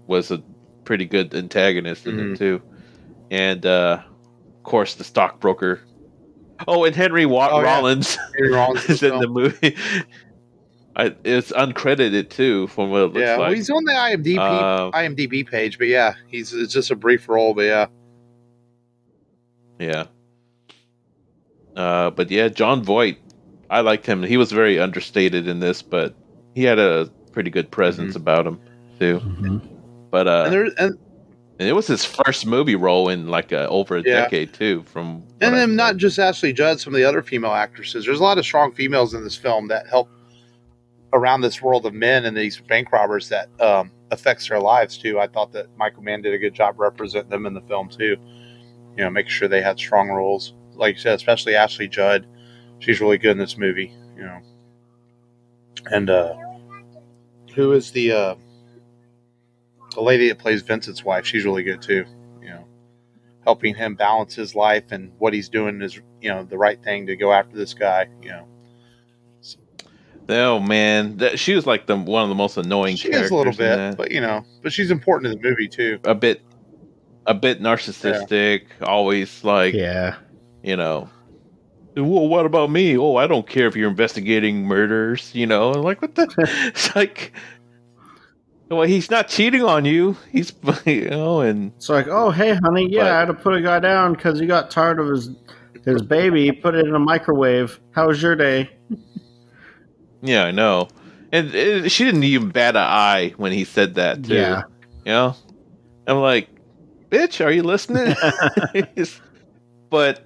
was a pretty good antagonist in it too, and of course the stockbroker. Oh, and Henry Rollins is in the movie. It's uncredited too, from what it looks like. Well, he's on the IMDb page, but it's just a brief role, but but John Voight, I liked him. He was very understated in this, but he had a pretty good presence about him too. But and it was his first movie role in like over a decade too. And then not just Ashley Judd, some of the other female actresses. There's a lot of strong females in this film that help around this world of men and these bank robbers that affects their lives too. I thought that Michael Mann did a good job representing them in the film too. Making sure they had strong roles, like you said, especially Ashley Judd. She's really good in this movie. And who is the lady that plays Vincent's wife? She's really good too. Helping him balance his life and what he's doing is the right thing to go after this guy. Oh man, she was like one of the most annoying characters. She is a little bit, but she's important to the movie too. A bit narcissistic, always like well, what about me? Oh, I don't care if you're investigating murders. Like what the? It's like. Well, he's not cheating on you. He's, and it's like, oh, hey, honey, I had to put a guy down because he got tired of his baby. He put it in a microwave. How was your day? Yeah, I know. And she didn't even bat an eye when he said that, too. Yeah. I'm like, bitch, are you listening? But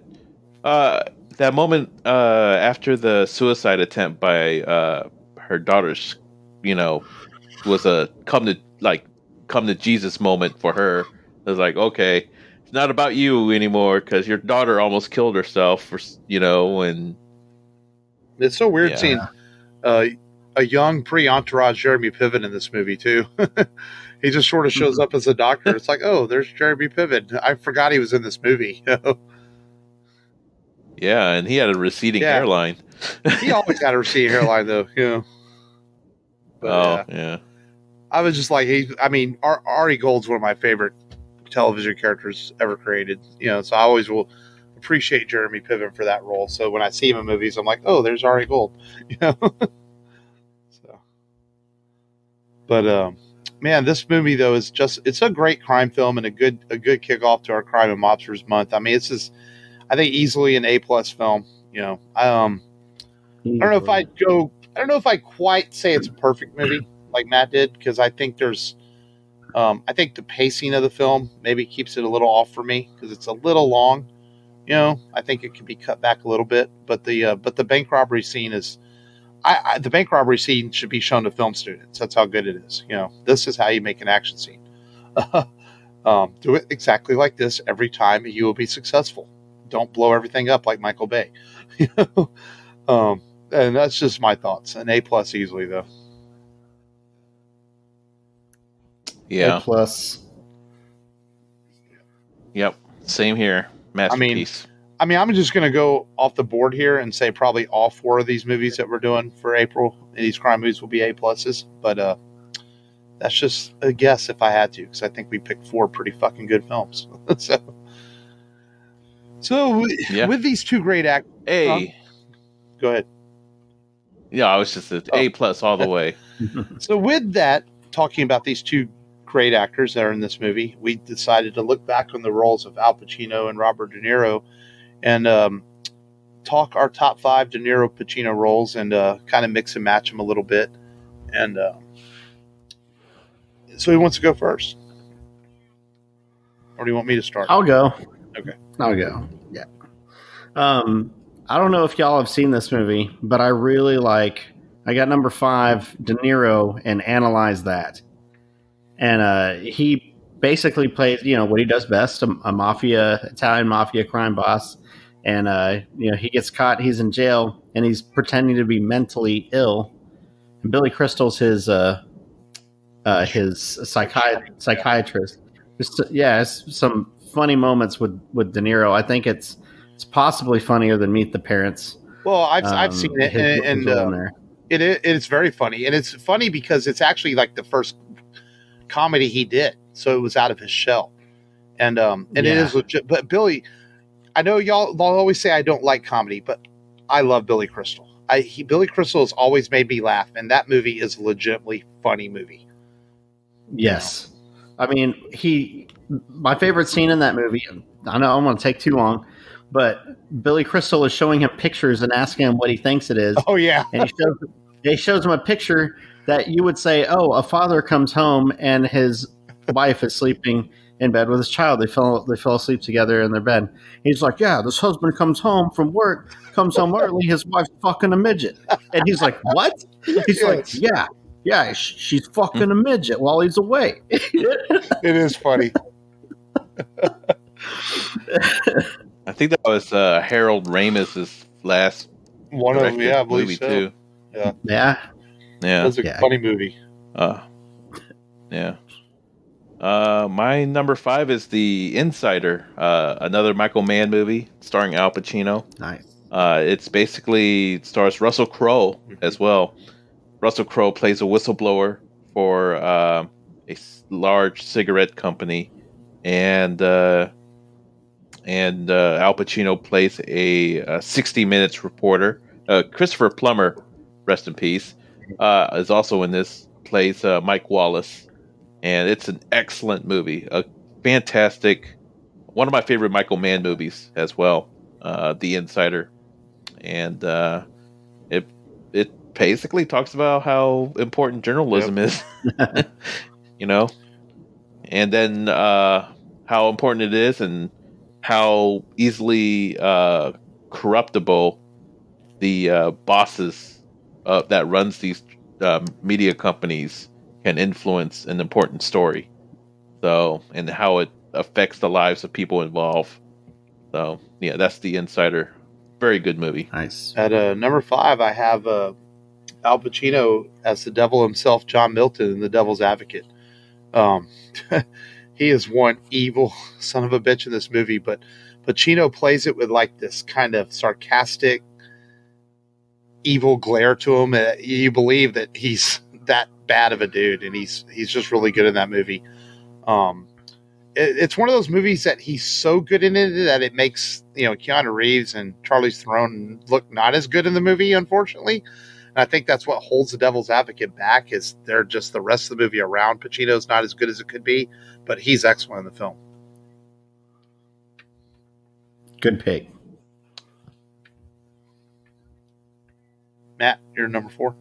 that moment after the suicide attempt by her daughter's, was a come to Jesus moment for her. It was like, okay, it's not about you anymore because your daughter almost killed herself, and it's so weird seeing a young pre-entourage Jeremy Piven in this movie too. He just sort of shows up as a doctor. It's like, oh, there's Jeremy Piven. I forgot he was in this movie. Yeah, and he had a receding hairline. He always had a receding hairline though. But, I was just like, Ari Gold's one of my favorite television characters ever created. So I always will appreciate Jeremy Piven for that role. So when I see him in movies, I'm like, oh, there's Ari Gold. So, but man, this movie though it's a great crime film and a good kickoff to our Crime and Mobsters Month. I mean, it's just, I think easily an A+ film. You know, I don't know if I don't know if I quite say it's a perfect movie like Matt did, because I think there's, I think the pacing of the film maybe keeps it a little off for me because it's a little long. You know, I think it could be cut back a little bit, but the bank robbery scene is, the bank robbery scene should be shown to film students. That's how good it is. You know, this is how you make an action scene. Do it exactly like this every time, and you will be successful. Don't blow everything up like Michael Bay. You know, and that's just my thoughts. An A+ easily though. Yeah. A+. Yep. Same here. Masterpiece. I mean, I'm just going to go off the board here and say probably all 4 of these movies that we're doing for April, these crime movies, will be A+. But that's just a guess if I had to, because I think we picked 4 pretty fucking good films. So with these 2 great actors, go ahead. Yeah, I was just A+ all the way. So with that, talking about these 2 great actors that are in this movie, we decided to look back on the roles of Al Pacino and Robert De Niro and talk our top 5 De Niro Pacino roles and kind of mix and match them a little bit. And so who wants to go first? Or do you want me to start? I'll go. Okay. I'll go. Yeah. I don't know if y'all have seen this movie, but I really I got number 5, De Niro, and Analyze That. And he basically plays, what he does best, a Italian mafia crime boss. And, he gets caught, he's in jail, and he's pretending to be mentally ill. And Billy Crystal's his psychiatrist. It's some funny moments with De Niro. I think it's possibly funnier than Meet the Parents. Well, I've seen it, and it's very funny, and it's funny because it's actually like the first comedy he did, so it was out of his shell, and it is legit. But Billy, I know y'all always say I don't like comedy, but I love Billy Crystal. Billy Crystal has always made me laugh, and that movie is a legitimately funny movie. Yes. I mean, my favorite scene in that movie, I know I'm going to take too long, but Billy Crystal is showing him pictures and asking him what he thinks it is. Oh, yeah. And he shows him a picture that you would say, oh, a father comes home and his wife is sleeping in bed with his child. They fell asleep together in their bed. He's like, yeah, this husband comes home from work, comes home early, his wife's fucking a midget. And he's like, what? He's like, yeah, she's fucking a midget while he's away. It is funny. I think that was Harold Ramis's last one of them, I believe movie so. too. Yeah. That's a funny movie. Yeah. My number 5 is The Insider, another Michael Mann movie starring Al Pacino. Nice. It's basically stars Russell Crowe as well. Russell Crowe plays a whistleblower for a large cigarette company, and Al Pacino plays a 60 Minutes reporter. Christopher Plummer, rest in peace, is also in this. Plays Mike Wallace, and it's an excellent movie. A fantastic, one of my favorite Michael Mann movies as well. The Insider, and it basically talks about how important journalism is, and then how important it is, and how easily corruptible the bosses that runs these media companies can influence an important story. So, and how it affects the lives of people involved. So, yeah, that's The Insider. Very good movie. Nice. At number 5, I have Al Pacino as the devil himself, John Milton, in The Devil's Advocate. He is one evil son of a bitch in this movie, but Pacino plays it with like this kind of sarcastic, evil glare to him. You believe that he's that bad of a dude, and he's just really good in that movie. It's one of those movies that he's so good in it that it makes Keanu Reeves and Charlize Theron look not as good in the movie, unfortunately. And I think that's what holds the Devil's Advocate back is they're just the rest of the movie around Pacino's not as good as it could be, but he's excellent in the film. Good pick. Matt, you're number 4.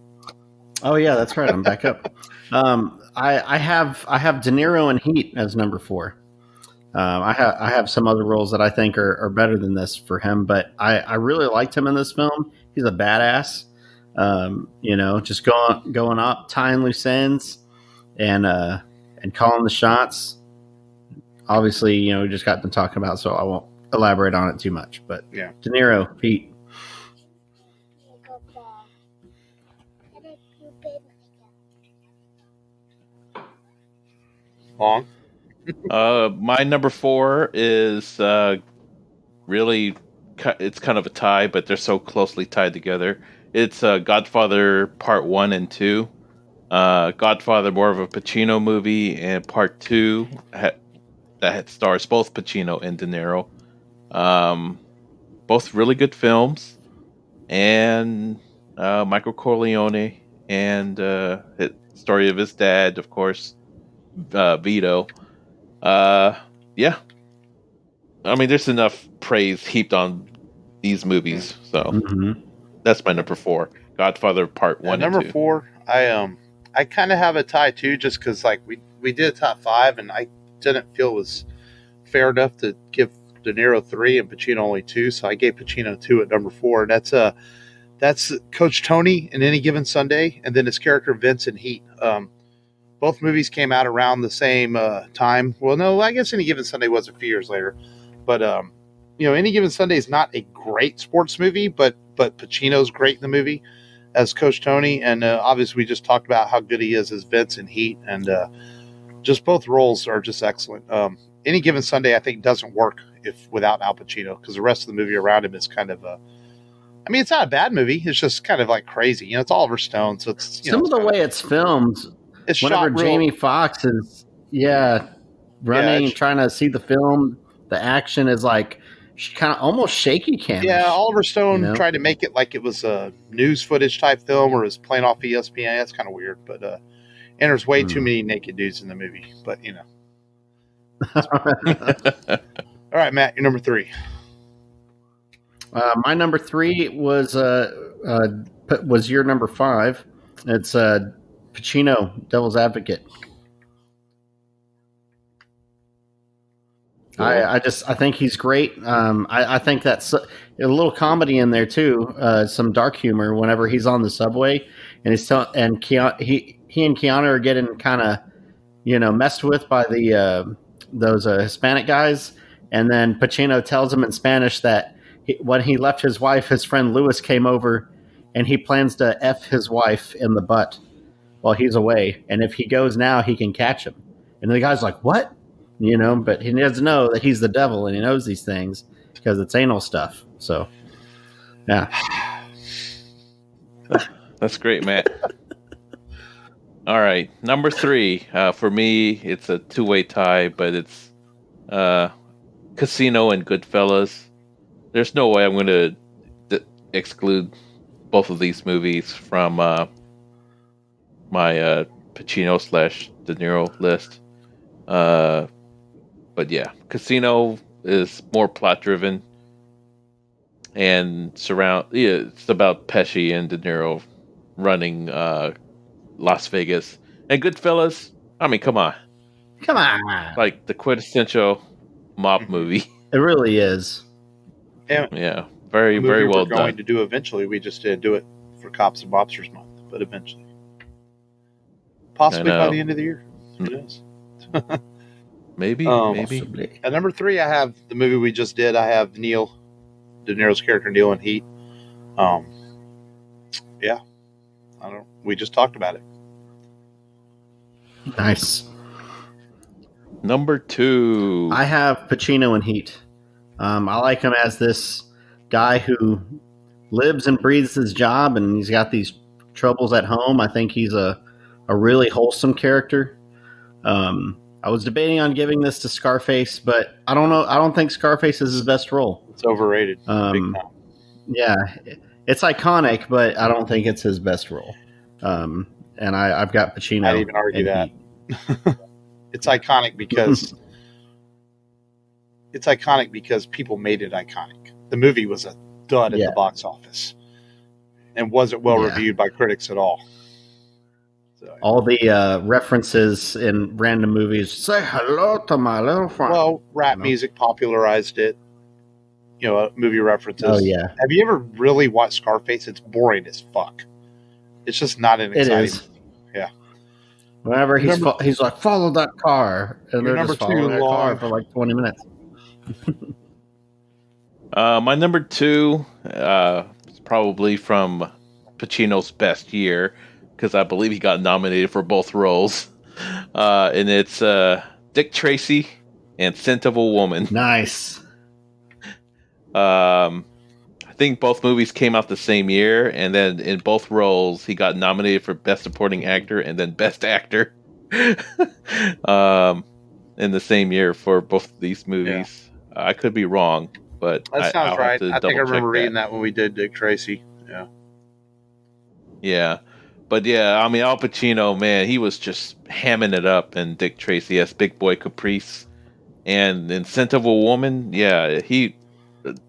Oh yeah, that's right. I'm back up. I have De Niro and Heat as number 4. I have some other roles that I think are better than this for him, but I really liked him in this film. He's a badass. Just going up, tying loose ends, and calling the shots. Obviously, we just got them talking about, so I won't elaborate on it too much. But yeah, De Niro, Pete. Long. My number 4 is really, it's kind of a tie, but they're so closely tied together. It's Godfather Part 1 and 2. Godfather, more of a Pacino movie, and Part 2 that stars both Pacino and De Niro. Both really good films, and Michael Corleone and the story of his dad, of course, Vito. Yeah. I mean, there's enough praise heaped on these movies, so that's my number 4. Godfather Part 1 and 2. Number 4, I kind of have a tie too, just because like we did a top 5, and I didn't feel it was fair enough to give De Niro 3 and Pacino only 2, so I gave Pacino 2 at number 4. And that's Coach Tony in Any Given Sunday, and then his character Vince in Heat. Both movies came out around the same time. Well, no, I guess Any Given Sunday was a few years later. But, Any Given Sunday is not a great sports movie, but Pacino's great in the movie as Coach Tony. And obviously we just talked about how good he is as Vince in Heat. And just both roles are just excellent. Any Given Sunday, I think, doesn't work without Al Pacino, because the rest of the movie around him is kind of it's not a bad movie. It's just kind of like crazy. It's Oliver Stone. So it's, some of the way it's filmed. It's whenever Jamie Foxx is, running, trying to see the film, the action is like kind of almost shaky cam. Yeah, Oliver Stone tried to make it like it was a news footage type film, or is playing off ESPN. That's kind of weird, but and there's way too many naked dudes in the movie. But All right, Matt, you're number 3. My number 3 was your number 5. It's Pacino, Devil's Advocate. Cool. I think he's great. I think that's a little comedy in there too. Some dark humor whenever he's on the subway, and he and Keanu are getting kind of messed with by those Hispanic guys, and then Pacino tells him in Spanish that when he left his wife, his friend Lewis came over, and he plans to F his wife in the butt while he's away, and if he goes now, he can catch him. And the guy's like, "What?" But he doesn't know that he's the devil, and he knows these things because it's anal stuff. So, yeah, that's great, Matt. All right, number 3 for me, it's a 2-way tie, but it's Casino and Goodfellas. There's no way I'm going to exclude both of these movies from my Pacino / De Niro list. But yeah, Casino is more plot driven and it's about Pesci and De Niro running Las Vegas. And Goodfellas, I mean, come on. Like the quintessential mob movie. It really is. Yeah, very, very well done. We're going to do eventually. We just didn't do it for Cops and Mobsters Month, but eventually. Possibly by the end of the year. Who knows? Maybe. At number 3, I have the movie we just did. I have De Niro's character Neil in Heat. We just talked about it. Nice. Number 2. I have Pacino in Heat. I like him as this guy who lives and breathes his job, and he's got these troubles at home. I think he's a really wholesome character. I was debating on giving this to Scarface, but I don't know. I don't think Scarface is his best role. It's overrated. Big time. Yeah, It's iconic, but I don't think it's his best role. And I've got Pacino. I'd even argue and that. Heat. It's iconic because people made it iconic. The movie was a dud at the box office and wasn't well reviewed by critics at all. So, all the references in random movies. Say hello to my little friend. Well, rap music popularized it. Movie references. Oh yeah. Have you ever really watched Scarface? It's boring as fuck. It's just not an exciting. It is. Yeah. Whenever he's like, follow that car, and they're just following that car for like 20 minutes. My number 2 is probably from Pacino's best year, because I believe he got nominated for both roles. And it's Dick Tracy and Scent of a Woman. Nice. I think both movies came out the same year, and then in both roles, he got nominated for Best Supporting Actor and then Best Actor in the same year for both of these movies. Yeah. I could be wrong, but that sounds right. I think I remember reading that when we did Dick Tracy. Yeah. Yeah. But yeah, I mean, Al Pacino, man, he was just hamming it up in Dick Tracy as Big Boy Caprice. And in Scent of a Woman, yeah,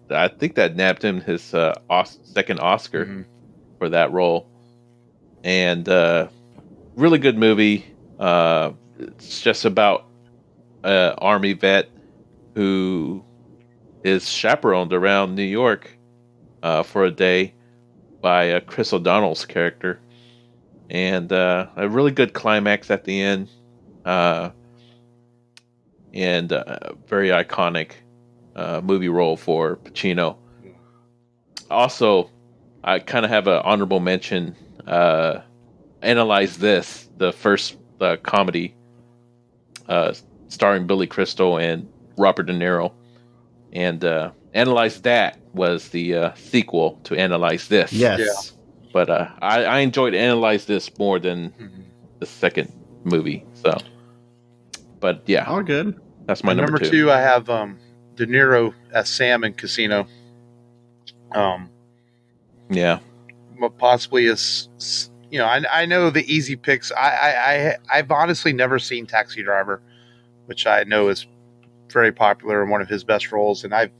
I think that nabbed him his second Oscar for that role. And really good movie. It's just about an Army vet who is chaperoned around New York for a day by Chris O'Donnell's character. And a really good climax at the end. And very iconic movie role for Pacino. Also, I kind of have an honorable mention. Analyze This, the first comedy starring Billy Crystal and Robert De Niro. And Analyze That was the sequel to Analyze This. Yes. Yeah. But I enjoyed Analyze This more than the second movie. So, but yeah, all good. That's my number 2. 2. I have De Niro as Sam in Casino. Yeah, but possibly as I know the easy picks. I've honestly never seen Taxi Driver, which I know is very popular and one of his best roles. And I've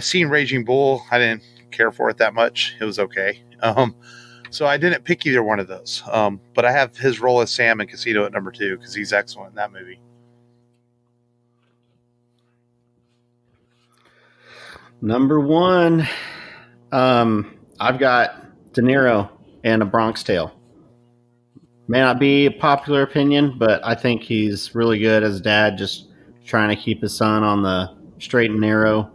seen Raging Bull. I didn't care for it that much. It was okay. So I didn't pick either one of those. But I have his role as Sam in Casino at number 2 because he's excellent in that movie. Number 1, I've got De Niro and A Bronx Tale. May not be a popular opinion, but I think he's really good as dad, just trying to keep his son on the straight and narrow.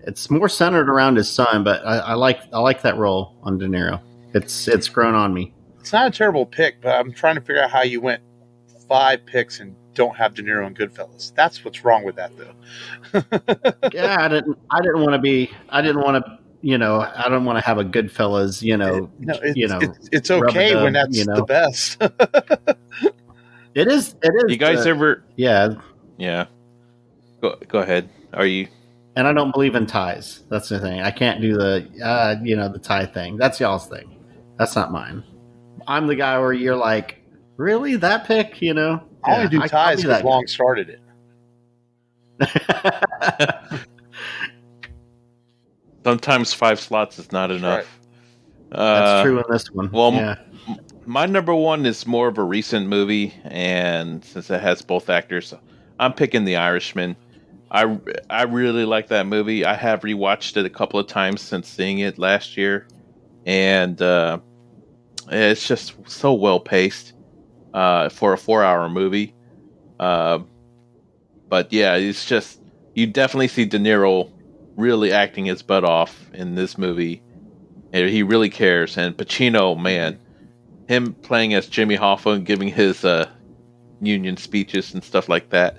It's more centered around his son, but I like that role on De Niro. It's grown on me. It's not a terrible pick, but I'm trying to figure out how you went 5 picks and don't have De Niro and Goodfellas. That's what's wrong with that, though. Yeah, I didn't want to have a Goodfellas. It's okay when that's the best. It is. You guys ever? Yeah. Yeah. Go ahead. Are you? And I don't believe in ties. That's the thing. I can't do the tie thing. That's y'all's thing. That's not mine. I'm the guy where you're like, really, that pick? I only do ties because Long started it. Sometimes 5 slots is not enough. Right. That's true in this one. Well, yeah. My number 1 is more of a recent movie, and since it has both actors, I'm picking The Irishman. I really like that movie. I have rewatched it a couple of times since seeing it last year, and it's just so well paced for a 4-hour movie. But yeah, it's just, you definitely see De Niro really acting his butt off in this movie. And he really cares. And Pacino, man, him playing as Jimmy Hoffa and giving his union speeches and stuff like that.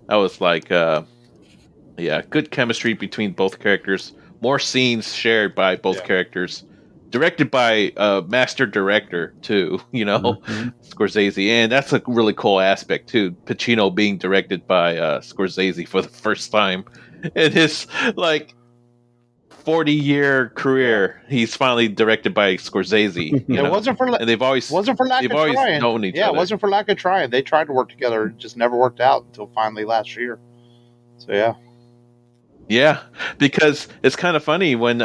That was like, good chemistry between both characters. More scenes shared by both characters. Directed by a master director, too, Scorsese. And that's a really cool aspect, too. Pacino being directed by Scorsese for the first time in his, 40-year career. He's finally directed by Scorsese. It wasn't for and they've always known each other. It wasn't for lack of trying. They tried to work together, it just never worked out until finally last year. So yeah, because it's kind of funny when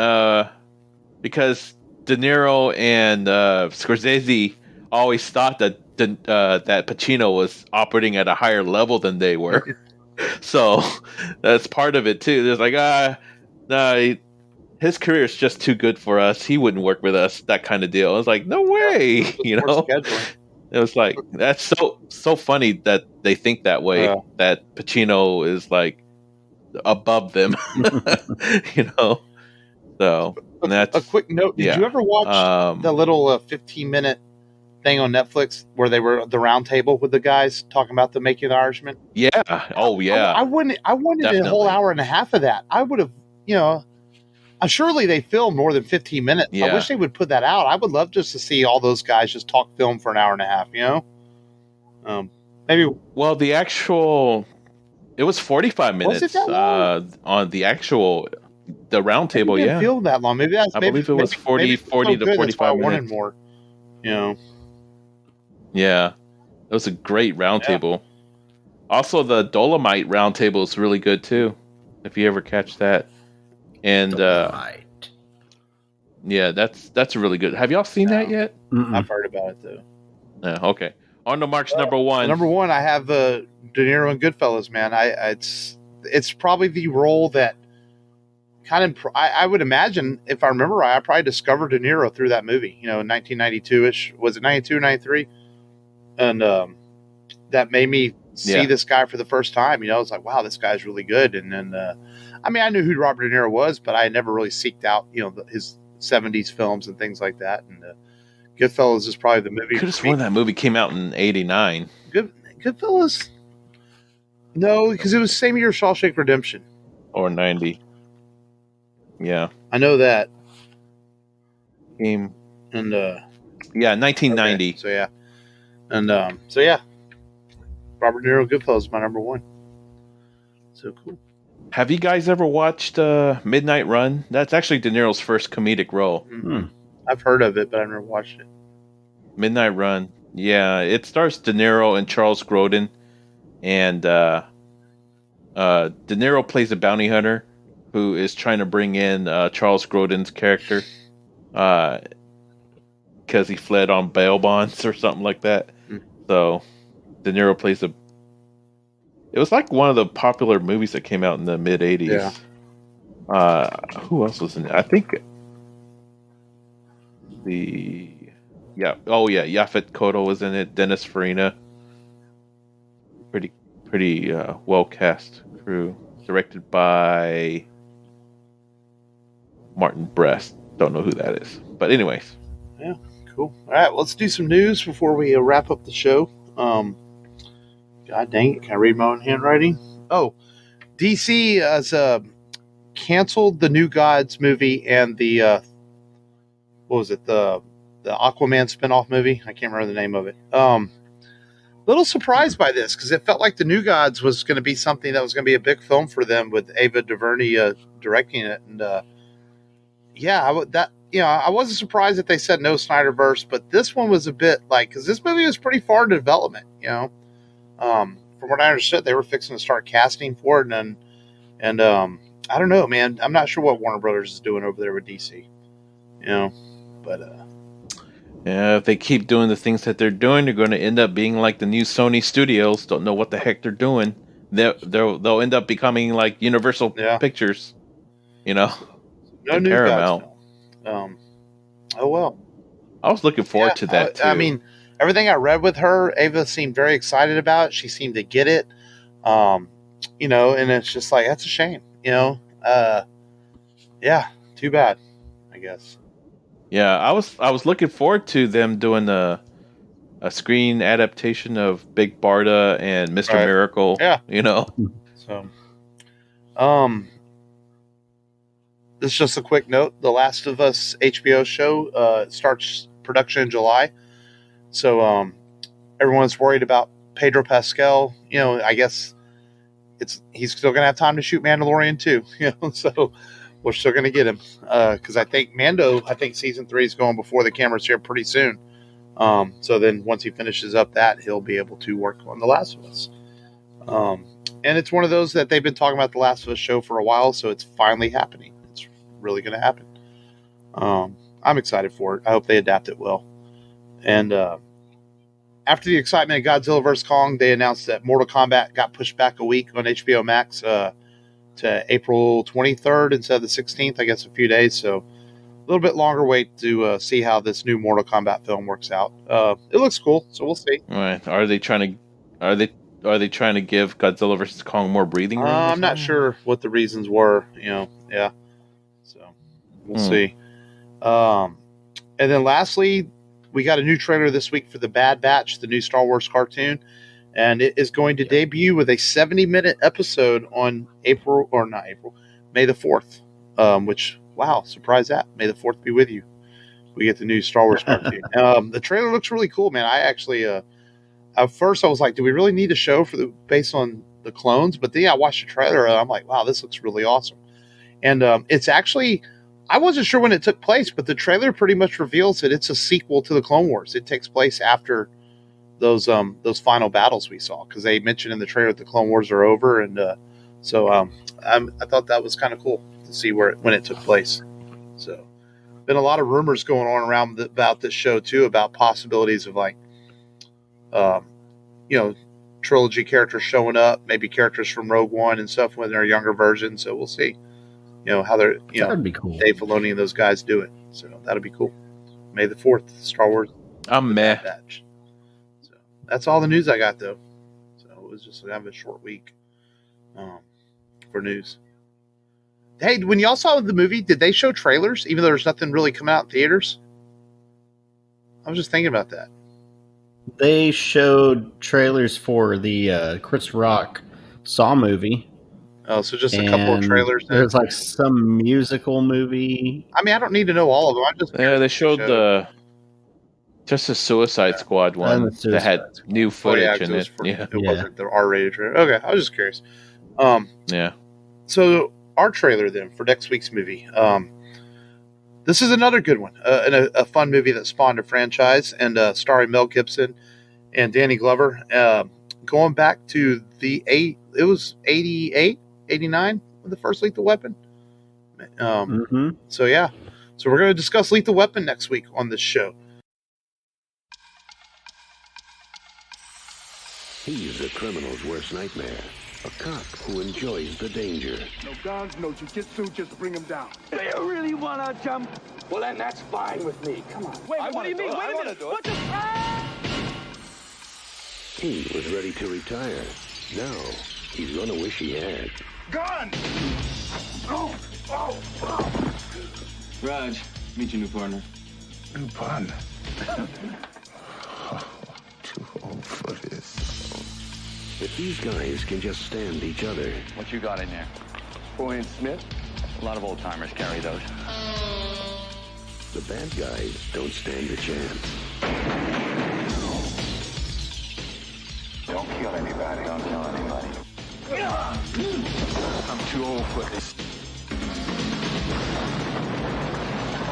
because De Niro and Scorsese always thought that that Pacino was operating at a higher level than they were. So that's part of it too. There's like nah, his career is just too good for us. He wouldn't work with us. That kind of deal. I was like, no way. It was like, that's so funny that they think that way. Yeah. That Pacino is like above them. So that's a quick note. Did you ever watch the little 15-minute thing on Netflix where they were at the round table with the guys talking about the making of the Irishman? Yeah. Oh yeah. I wanted Definitely. A whole hour and a half of that. I would have, surely they filmed more than 15 minutes. Yeah. I wish they would put that out. I would love just to see all those guys just talk film for an hour and a half, maybe. Well, it was 45 minutes. Was it that long? On the round table. It didn't feel that long. Maybe I believe it was 40 to 45 minutes. I wanted more, Yeah, it was a great round table. Also, the Dolomite round table is really good too, if you ever catch that. And yeah, that's really good. Have y'all seen that yet? Mm-mm. I've heard about it though. Yeah, okay. On to Mark's number one. Number one, I have De Niro and Goodfellas. Man, it's probably the role that I would imagine, if I remember right, I probably discovered De Niro through that movie. In 1992-ish. Was it 92, 93? And that made me see this guy for the first time. I was like, wow, this guy's really good. And then, I knew who Robert De Niro was, but I had never really seeked out, his 70s films and things like that. And Goodfellas is probably the movie. Could have sworn that movie came out in 89. Goodfellas? No, because it was the same year as Shawshank Redemption. Or 90. Yeah. I know that. And 1990. Okay, so yeah. And Robert De Niro, Goodfellas is my number one. So cool. Have you guys ever watched Midnight Run? That's actually De Niro's first comedic role. Mm-hmm. I've heard of it, but I've never watched it. Midnight Run. Yeah, it stars De Niro and Charles Grodin. And De Niro plays a bounty hunter who is trying to bring in Charles Grodin's character because he fled on bail bonds or something like that. So De Niro plays it was like one of the popular movies that came out in the mid 80s. Yeah. Who else was in it? I think Yaphet Kotto was in it. Dennis Farina. Pretty well cast crew. Directed by Martin Brest. Don't know who that is. But anyways. Yeah. Cool. All right, let's do some news before we wrap up the show. God dang it! Can I read my own handwriting? Oh, DC has canceled the New Gods movie and the what was it? The Aquaman spinoff movie. I can't remember the name of it. Little surprised by this because it felt like the New Gods was going to be something that was going to be a big film for them with Ava DuVernay directing it, and I wasn't surprised that they said no Snyderverse, but this one was a bit like, because this movie was pretty far in development, from what I understood, they were fixing to start casting for it, and I don't know, man, I'm not sure what Warner Brothers is doing over there with DC, but yeah, if they keep doing the things that they're doing, they're going to end up being like the new Sony Studios. Don't know what the heck they're doing. They'll end up becoming like Universal Pictures, No New Paramount. Oh well. I was looking forward to that too. I mean, everything I read with her, Ava seemed very excited about it. She seemed to get it. And it's just like, that's a shame, too bad, I guess. Yeah, I was looking forward to them doing a screen adaptation of Big Barda and Mr. Miracle. Yeah. So this is just a quick note. The Last of Us HBO show starts production in July. So everyone's worried about Pedro Pascal. I guess he's still going to have time to shoot Mandalorian too. So we're still going to get him because I think season 3 is going before the cameras here pretty soon. So then once he finishes up that, he'll be able to work on The Last of Us. And it's one of those that they've been talking about The Last of Us show for a while, so it's finally happening. It's really going to happen. I'm excited for it. I hope they adapt it well. And after the excitement of Godzilla vs. Kong, they announced that Mortal Kombat got pushed back a week on HBO Max to April 23rd instead of the 16th, I guess a few days. So a little bit longer wait to see how this new Mortal Kombat film works out. It looks cool, so we'll see. All right. Are they trying to give Godzilla vs. Kong more breathing room? I'm not sure what the reasons were, yeah. So we'll see. And then lastly, we got a new trailer this week for The Bad Batch, the new Star Wars cartoon, and it is going to debut with a 70-minute episode on May the 4th, which, wow, surprise that. May the 4th be with you. We get the new Star Wars cartoon. The trailer looks really cool, man. I actually, at first I was like, do we really need a show based on the clones? But then I watched the trailer and I'm like, wow, this looks really awesome. And it's actually, I wasn't sure when it took place, but the trailer pretty much reveals that it's a sequel to the Clone Wars. It takes place after those final battles we saw, because they mentioned in the trailer that the Clone Wars are over, and so I thought that was kind of cool to see when it took place. So, been a lot of rumors going on around about this show too, about possibilities of like, trilogy characters showing up, maybe characters from Rogue One and stuff when they're a younger version. So we'll see. How they're, that'd be cool. Dave Filoni and those guys do it. So that'll be cool. May the 4th, Star Wars. I'm meh. Batch. So that's all the news I got, though. So it was just kind of a short week for news. Hey, when y'all saw the movie, did they show trailers, even though there's nothing really coming out in theaters? I was just thinking about that. They showed trailers for the Chris Rock Saw movie. Oh, so just a couple of trailers. There's like some musical movie. I mean, I don't need to know all of them. I'm just they showed just the Suicide Squad one that had new footage in it. It wasn't the R-rated trailer. Okay, I was just curious. Yeah. So our trailer then for next week's movie. This is another good one, and a fun movie that spawned a franchise, and starring Mel Gibson and Danny Glover. Going back to it was 88. 89 with the first Lethal Weapon. So yeah. So we're going to discuss Lethal Weapon next week on this show. He's the criminal's worst nightmare. A cop who enjoys the danger. No guns, no jiu-jitsu, just bring him down. Do you really want to jump? Well, then that's fine with me. Come on. Wait, what do you mean? Wait a minute. What the... He was ready to retire. Now, he's gonna wish he had. Gun! Oh! Raj, meet your new partner. New partner? Too old for this. If these guys can just stand each other. What you got in there? Boy Smith? A lot of old-timers carry those. The bad guys don't stand a chance. Don't kill anybody. Don't kill anybody. I'm too old for this.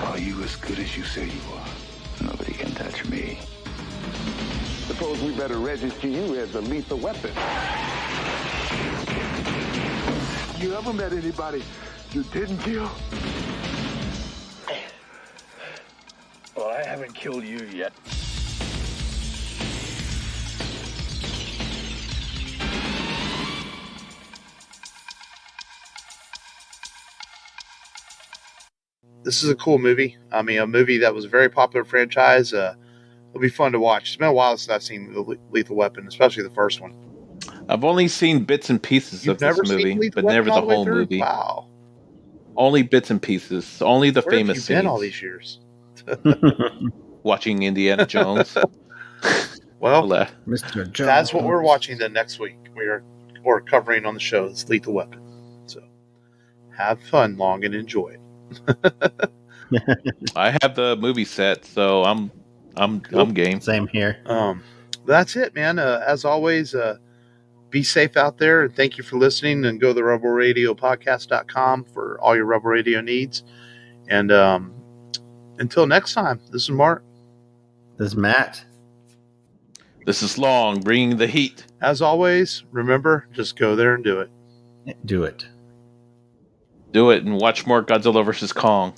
Are you as good as you say you are? Nobody can touch me. Suppose we better register you as a lethal weapon. You ever met anybody you didn't kill? Well, I haven't killed you yet. This is a cool movie. I mean, a movie that was a very popular franchise. It'll be fun to watch. It's been a while since I've seen Lethal Weapon, especially the first one. I've only seen bits and pieces of this movie, but never the whole movie. Wow. Only bits and pieces. Only the Where famous have you been scenes. all these years? Watching Indiana Jones. Well, Mr. Jones. that's what we're watching the next week. We're covering on the show. It's Lethal Weapon. So have fun, long, and enjoy it. I have the movie set, so I'm game. Same here. That's it, man. As always, be safe out there, and thank you for listening. And go to the rebelradiopodcast.com for all your Rebel Radio needs. And until next time, this is Mark. This is Matt. This is Long, bringing the heat. As always, remember, just go there and do it. Do it. Do it and watch more Godzilla vs. Kong.